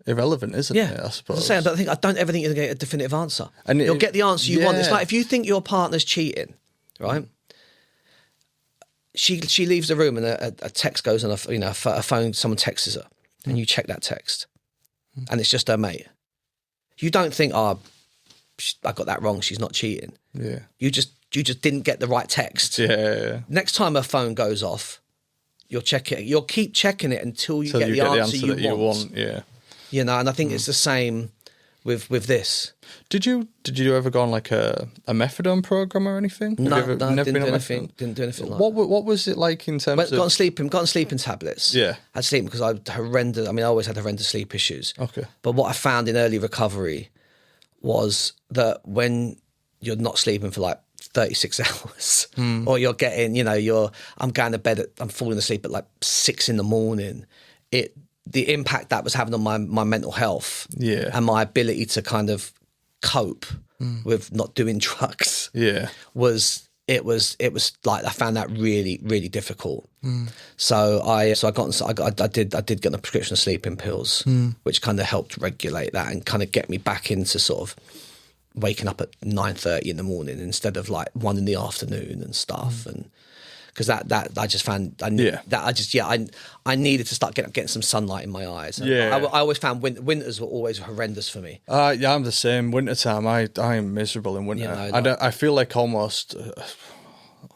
irrelevant, isn't it? I suppose. I don't ever think you're going to get a definitive answer. And you'll get the answer you want. It's like if you think your partner's cheating, right? She leaves the room and a text goes on a phone. Someone texts her, and you check that text, and it's just her mate. You don't think, I got that wrong. She's not cheating. Yeah. You just didn't get the right text. Yeah. Next time her phone goes off, you'll check it. You'll keep checking it until you get the answer you want. Yeah. And I think it's the same with this. Did you ever go on like a methadone program or anything? No, didn't do anything like that. What was it like in terms of... Got on sleeping tablets. Yeah. I had sleep because I always had horrendous sleep issues. Okay. But what I found in early recovery was that when you're not sleeping for like 36 hours or you're getting, I'm going to bed I'm falling asleep at like 6 a.m. The impact that was having on my mental health and my ability to kind of cope with not doing drugs was like I found that really, really difficult. So I did get on a prescription of sleeping pills, which kind of helped regulate that and kind of get me back into sort of waking up at 9:30 in the morning instead of like 1 in the afternoon and stuff. And because that I just found I needed to start getting some sunlight in my eyes. I always found winters were always horrendous for me. I'm the same. Wintertime, I am miserable in winter. I feel like almost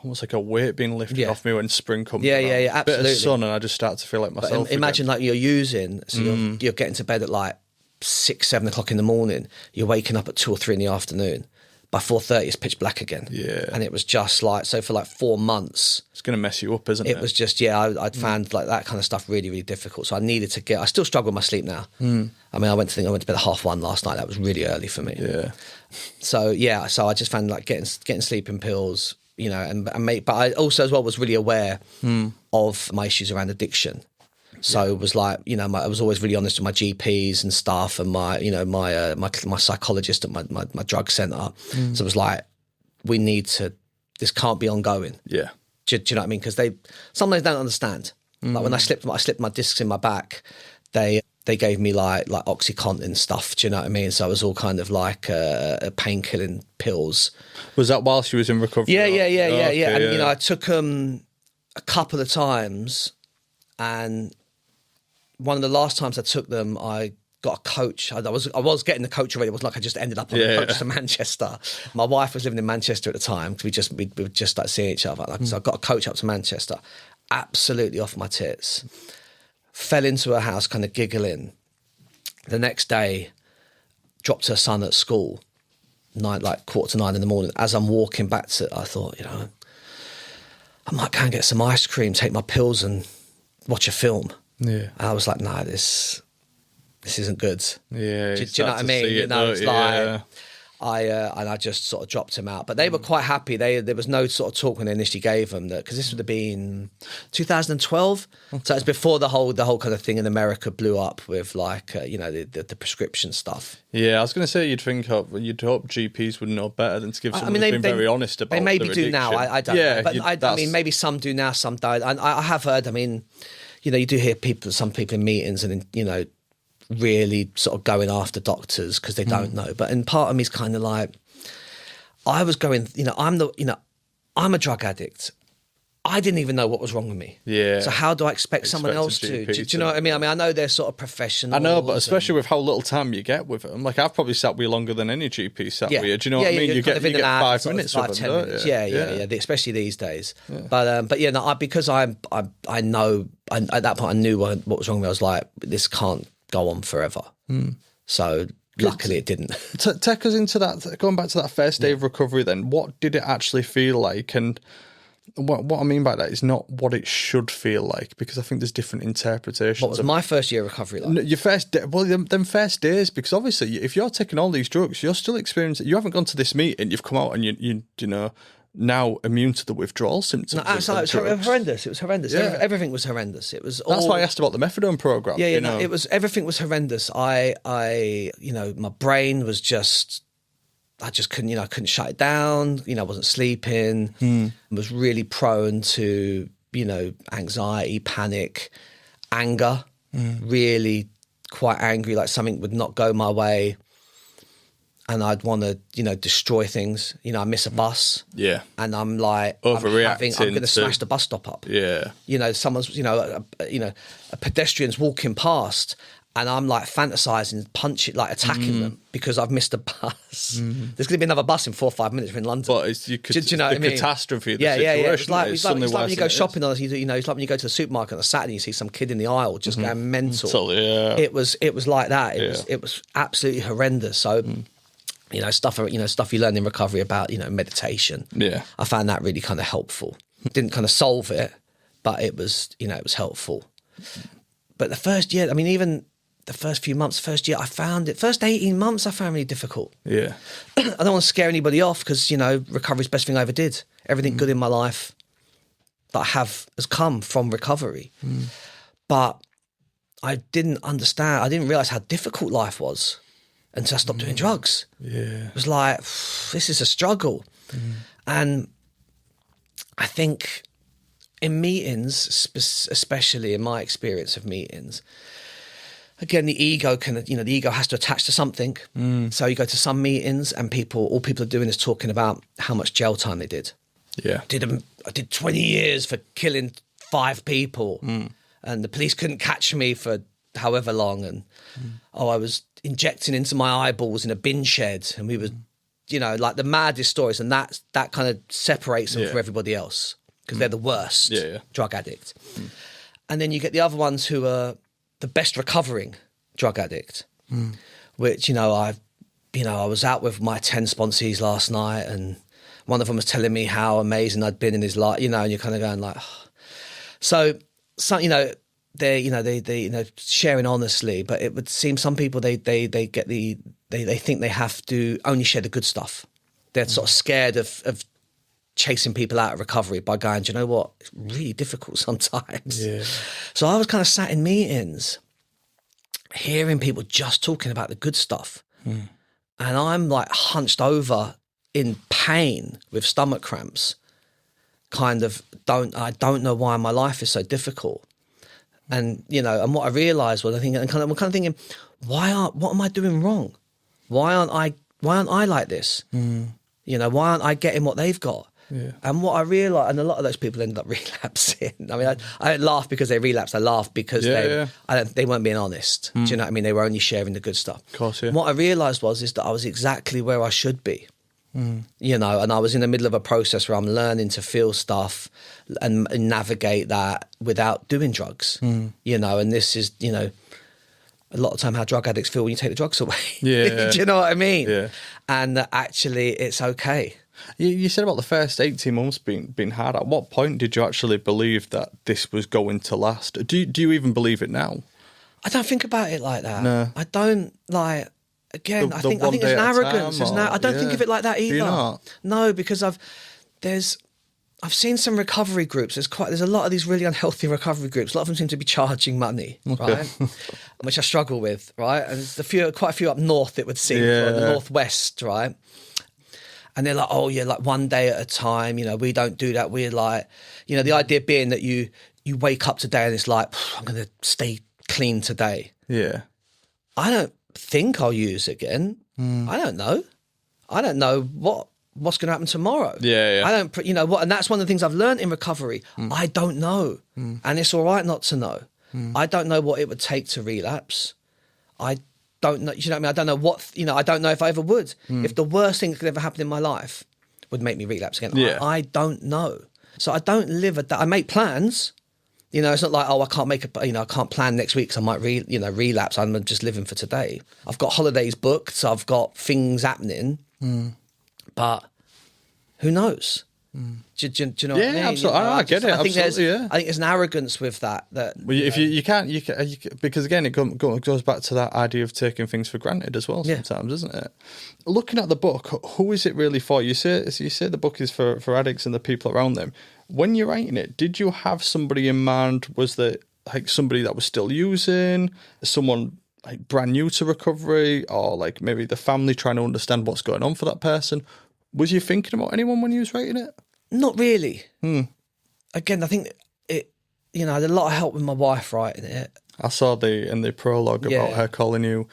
like a weight being lifted off me when spring comes. Absolutely. A bit of sun and I just start to feel like myself. Imagine like you're using, so you're getting to bed at like 6, 7 o'clock in the morning. You're waking up at 2 or 3 in the afternoon. By 4:30, it's pitch black again. Yeah. And it was just like, so for like 4 months. It's going to mess you up, isn't it? It was just, I'd found like that kind of stuff really, really difficult. So I needed to I still struggle with my sleep now. I mean, I went to bed at 1:30 last night. That was really early for me. Yeah. So I just found like getting sleeping pills, but I also as well was really aware of my issues around addiction. So it was like, I was always really honest with my GPs and stuff and my psychologist at my drug centre. So it was like, this can't be ongoing. Yeah. Do you know what I mean? Because sometimes they don't understand. Like when I slipped my discs in my back, they gave me like OxyContin stuff. Do you know what I mean? So it was all kind of like pain-killing pills. Was that while she was in recovery? Yeah. And I took them a couple of times, and one of the last times I took them, I got a coach. I was getting the coach already. It wasn't like I just ended up on the coach to Manchester. My wife was living in Manchester at the time because we just started seeing each other. So I got a coach up to Manchester, absolutely off my tits. Fell into her house, kind of giggling. The next day, dropped her son at school, 9:45 in the morning. As I'm walking back I thought, I might go and get some ice cream, take my pills, and watch a film. Yeah. And I was like, no, this isn't good. Yeah. Do you know what I mean? It's like, And I just sort of dropped them out. But they were quite happy. There was no sort of talk when they initially gave them that, because this would have been 2012. Okay. So it's before the whole kind of thing in America blew up with like the prescription stuff. Yeah, I was going to say you'd hope GPs would know better than to give someone who's been very honest about. They maybe do now. I don't know. But I mean, maybe some do now, some don't. And I have heard. I mean, you do hear some people in meetings and really sort of going after doctors because they don't know. But and part of me is kind of like, I was going, I'm a drug addict. I didn't even know what was wrong with me. Yeah. So how do I expect someone else to? Do you know what I mean? I know they're sort of professional. I know, but especially with how little time you get with them. Like, I've probably sat with you longer than any GP sat with you. Do you know what I mean? You get 5 minutes with them, 10 minutes. Yeah. Especially these days. Yeah. But because I know, at that point I knew what was wrong with me. I was like, this can't go on forever. So luckily it didn't. Take us into that, going back to that first day of recovery then, what did it actually feel like? And what I mean by that is not what it should feel like, because I think there's different interpretations. What was my first year of recovery like? Your first day, well, them first days, because obviously if you're taking all these drugs, you're still experiencing, you haven't gone to this meeting, you've come out and you now immune to the withdrawal symptoms. No, absolutely, it was horrendous. It was horrendous. Yeah. Everything was horrendous. It was. That's why I asked about the methadone program. Yeah, it was. Everything was horrendous. My brain was just. I just couldn't. I couldn't shut it down. I wasn't sleeping. I was really prone to anxiety, panic, anger. Really quite angry. Like something would not go my way. And I'd want to, destroy things. I miss a bus. Yeah. And I'm like, overreacting. I'm going to smash the bus stop up. Yeah. Someone's, a pedestrian's walking past and I'm like fantasizing, attacking them because I've missed a bus. There's going to be another bus in 4 or 5 minutes. We're in London. But do you know what I mean? Catastrophe of the situation. Yeah. It's like when you go shopping on, it's like when you go to the supermarket on a Saturday and you see some kid in the aisle just going mental. It was like that. It was absolutely horrendous. So. Stuff you learn in recovery about, meditation. Yeah. I found that really kind of helpful. Didn't kind of solve it, but it was helpful. But the first year, even the first few months, first 18 months, I found really difficult. Yeah. I don't want to scare anybody off because, recovery's the best thing I ever did. Everything good in my life that I have has come from recovery. But I didn't understand, I didn't realise how difficult life was. Until I stopped doing drugs. Yeah. It was like, this is a struggle. And I think in meetings, especially in my experience of meetings, again, the ego the ego has to attach to something. So you go to some meetings and all people are doing is talking about how much jail time they did. Yeah. I did 20 years for killing 5 people and the police couldn't catch me for however long. And, I was injecting into my eyeballs in a bin shed and we were, like the maddest stories, and that kind of separates them from everybody else because they're the worst drug addict. And then you get the other ones who are the best recovering drug addict, which, I was out with my 10 sponsees last night and one of them was telling me how amazing I'd been in his life, and you're kind of going like, oh. So, they sharing honestly, but it would seem some people they think they have to only share the good stuff. They're sort of scared of chasing people out of recovery by going, do you know what? It's really difficult sometimes. Yeah. So I was kind of sat in meetings, hearing people just talking about the good stuff, and I'm like hunched over in pain with stomach cramps. I don't know why my life is so difficult. And, and what I realised was, I'm kind of thinking, what am I doing wrong? Why aren't I like this? Why aren't I getting what they've got? Yeah. And what I realised, and a lot of those people ended up relapsing. I don't laugh because they relapsed. I laugh because they weren't being honest. Do you know what I mean? They were only sharing the good stuff. Of course, yeah. And what I realised is that I was exactly where I should be. And I was in the middle of a process where I'm learning to feel stuff and navigate that without doing drugs, and this is, a lot of time how drug addicts feel when you take the drugs away. Yeah. Do you know what I mean? Yeah. And actually it's okay. You said about the first 18 months being hard. At what point did you actually believe that this was going to last? Do you even believe it now? I don't think about it like that. No. I don't again, I think it's an arrogance. I don't think of it like that either. Do you not? No, because I've seen some recovery groups. There's a lot of these really unhealthy recovery groups. A lot of them seem to be charging money, right? Which I struggle with, right? And there's quite a few up north, it would seem, or the northwest, right? And they're like, oh yeah, like one day at a time. We don't do that. We're like, the idea being that you wake up today and it's like, I'm going to stay clean today. Yeah. I don't think I'll use again. I don't know. I don't know what's going to happen tomorrow. Yeah. I don't, and that's one of the things I've learned in recovery. I don't know. And it's all right not to know. I don't know what it would take to relapse. I don't know, you know what I mean? I don't know what, I don't know if I ever would. If the worst thing that could ever happen in my life would make me relapse again. Yeah. I don't know. So I don't live I make plans. It's not like, I can't I can't plan next week because I might relapse. I'm just living for today. I've got holidays booked, so I've got things happening, but who knows? Do you know what I mean? Yeah, absolutely. I get it. I think absolutely, I think there's an arrogance with that. Well, if you can't, because again, it goes back to that idea of taking things for granted as well sometimes, isn't it? Looking at the book, who is it really for? You say the book is for addicts and the people around them. When you're writing it, did you have somebody in mind? Was there like somebody that was still using, someone like brand new to recovery, or like maybe the family trying to understand what's going on for that person? Was you thinking about anyone when you was writing it? Not really. Again, I think it. I had a lot of help with my wife writing it. I saw in the prologue about her calling you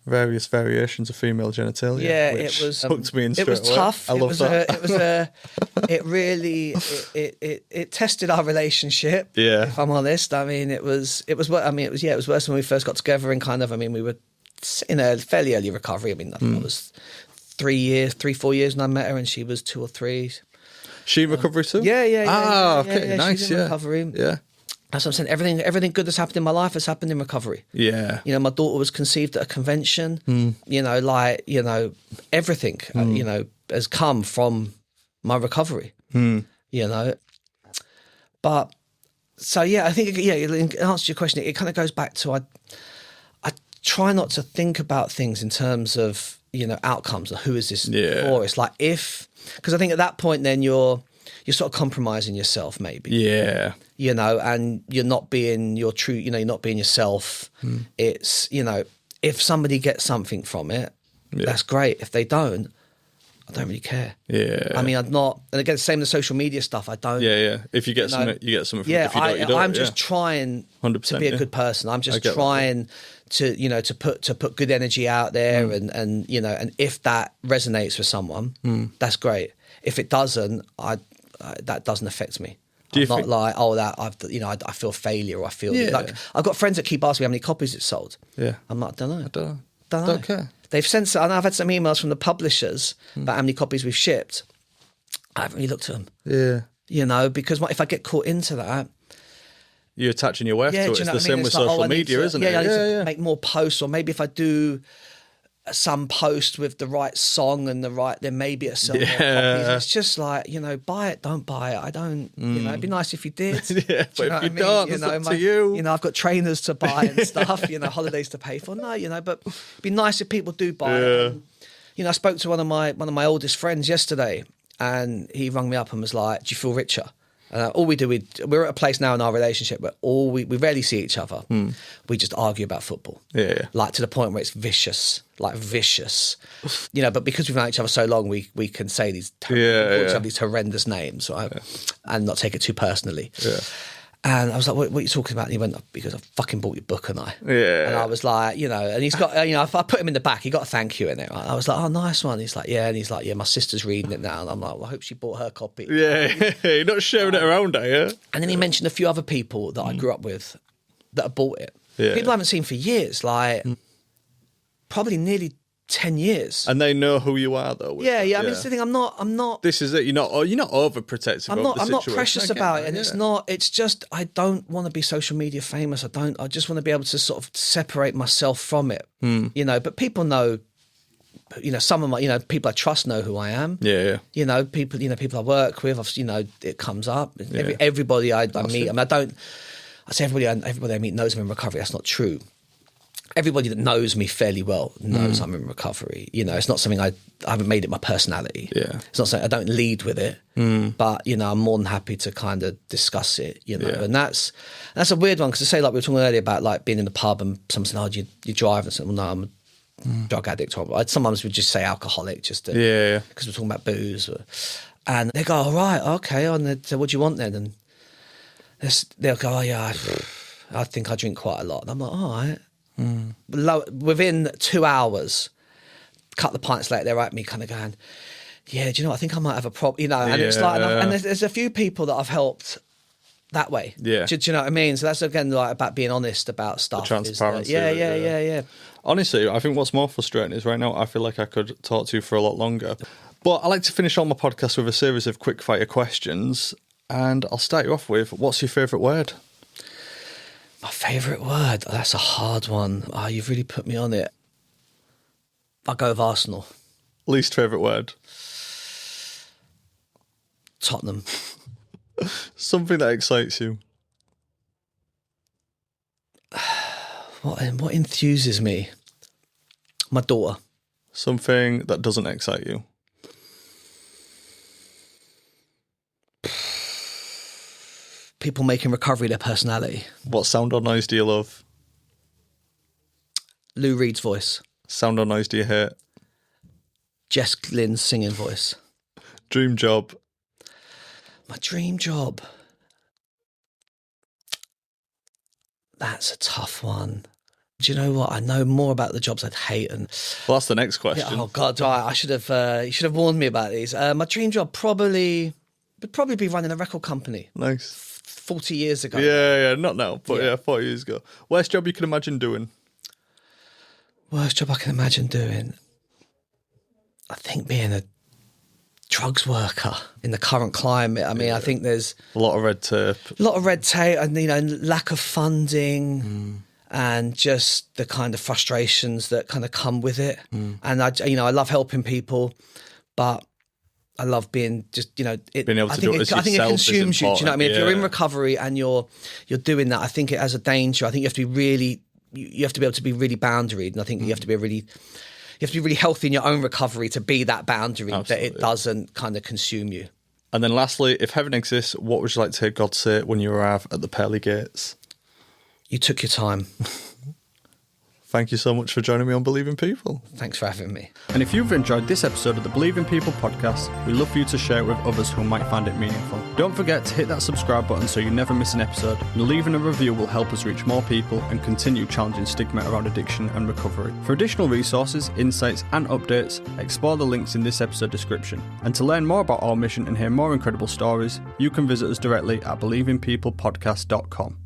various variations of female genitalia. Yeah, which it was hooked me in straight It was away. tough. I love that. It really tested our relationship. Yeah, if I'm honest. I mean, it was worse when we first got together and we were in a fairly early recovery. I mean, I think I was 4 years when I met her, and she was 2 or 3. She in recovery too? Yeah. Okay, nice. She's in recovery. Yeah. That's what I'm saying. Everything good that's happened in my life has happened in recovery. Yeah. My daughter was conceived at a convention. Everything, has come from my recovery. But, so yeah, I think, in answer to your question, it kind of goes back to I try not to think about things in terms of, outcomes, or who is this for? It's like because I think at that point then you're sort of compromising yourself maybe. Yeah. And you're not being your true, you're not being yourself. It's, if somebody gets something from it, that's great. If they don't, I don't really care. Yeah. I mean, I'm not, and again, same with the social media stuff. I don't. Yeah. If you get something, you get something. Yeah, if you don't, you don't. I'm just trying 100%, to be a good person. I'm just trying to put good energy out there, and if that resonates with someone, that's great. If it doesn't, that doesn't affect me. I'm not like, I feel failure, or I feel like I've got friends that keep asking me how many copies it's sold. Yeah, I'm like, I don't know. Don't care. They've sent, and I've had some emails from the publishers about how many copies we've shipped. I haven't really looked at them. Yeah, because if I get caught into that, you're attaching your worth to it. It's the same with social media, isn't it? I need to make more posts, or maybe if I do some post with the right song and then maybe it'll sell more copies. It's just like, buy it, don't buy it. I don't, it'd be nice if you did. But if you don't, it's up to you. I've got trainers to buy and stuff, holidays to pay for. No, but it'd be nice if people do buy it. And, I spoke to one of my oldest friends yesterday, and he rang me up and was like, do you feel richer? All we do, we're at a place now in our relationship where we rarely see each other. We just argue about football. Yeah. Like to the point where it's vicious. But because we've known each other so long, we can say these horrendous names, right? And not take it too personally. Yeah. And I was like, what are you talking about? And he went, because I fucking bought your book, and Yeah. And I was like, and he's got, if I put him in the back, he got a thank you in it. Right? I was like, oh, nice one. He's like, yeah. And he's like, yeah, my sister's reading it now. And I'm like, well, I hope she bought her copy. Yeah, you're not sharing it around, are you? And then he mentioned a few other people that I grew up with that have bought it. Yeah. People I haven't seen for years, like probably nearly 10 years. And they know who you are, though. Yeah. I mean, it's the thing. I'm not. This is it. You're not overprotective. I'm not precious about it, and it's not. It's just I don't want to be social media famous. I just want to be able to sort of separate myself from it. But people know. Some of my, people I trust know who I am. Yeah. People I work with. It comes up. Yeah. Everybody I meet. I mean, I say everybody I meet knows I'm in recovery. That's not true. everybody that knows me fairly well knows I'm in recovery. You know, it's not something I haven't made it my personality. Yeah. It's not something I don't lead with it, but, you know, I'm more than happy to kind of discuss it, you know, and that's a weird one. Because I say, like we were talking earlier about like being in the pub and someone saying, oh, you drive? And I said, well, no, I'm a drug addict. Or sometimes we just say alcoholic just to, because we're talking about booze. And they go, all right, okay. And they say, what do you want then? And they'll go, oh yeah, I think I drink quite a lot. And I'm like, all right. Within 2 hours, a couple of pints later, they're at me kind of going, yeah, do you know what? I think I might have a problem, you know, and it's like, and there's a few people that I've helped that way. Yeah. Do you know what I mean? So that's again like about being honest about stuff. The transparency. Yeah. Honestly, I think what's more frustrating is right now I feel like I could talk to you for a lot longer. But I like to finish all my podcasts with a series of quick fire questions, and I'll start you off with, what's your favourite word? My favourite word? Oh, that's a hard one. Oh, you've really put me on it. I'll go with Arsenal. Least favourite word? Tottenham. Something that excites you? What enthuses me? My daughter. Something that doesn't excite you? People making recovery their personality. What sound or noise do you love? Lou Reed's voice. Sound or noise do you hate? Jess Glynne's singing voice. Dream job? My dream job? That's a tough one. Do you know what? I know more about the jobs I'd hate. And well, that's the next question. Yeah, oh God, I should have. You should have warned me about these. My dream job would probably be running a record company. Nice. 40 years ago. Yeah, not now, but 40 years ago. Worst job you can imagine doing? Worst job I can imagine doing? I think being a drugs worker in the current climate. I mean, I think there's a lot of red tape. And, you know, lack of funding and just the kind of frustrations that kind of come with it. And, I love helping people, but I love being just, you know, being able to do it as yourself. I think it consumes you. Do you know what I mean? Yeah. If you're in recovery and you're doing that, I think it has a danger. I think you have to be really, you have to be able to be really boundaried, and I think you have to be really healthy in your own recovery to be that boundary. Absolutely. That it doesn't kind of consume you. And then lastly, if heaven exists, what would you like to hear God say when you arrive at the pearly gates? You took your time. Thank you so much for joining me on Believe in People. Thanks for having me. And if you've enjoyed this episode of the Believe in People podcast, we'd love for you to share it with others who might find it meaningful. Don't forget to hit that subscribe button so you never miss an episode, and leaving a review will help us reach more people and continue challenging stigma around addiction and recovery. For additional resources, insights and updates, explore the links in this episode description. And to learn more about our mission and hear more incredible stories, you can visit us directly at believeinpeoplepodcast.com.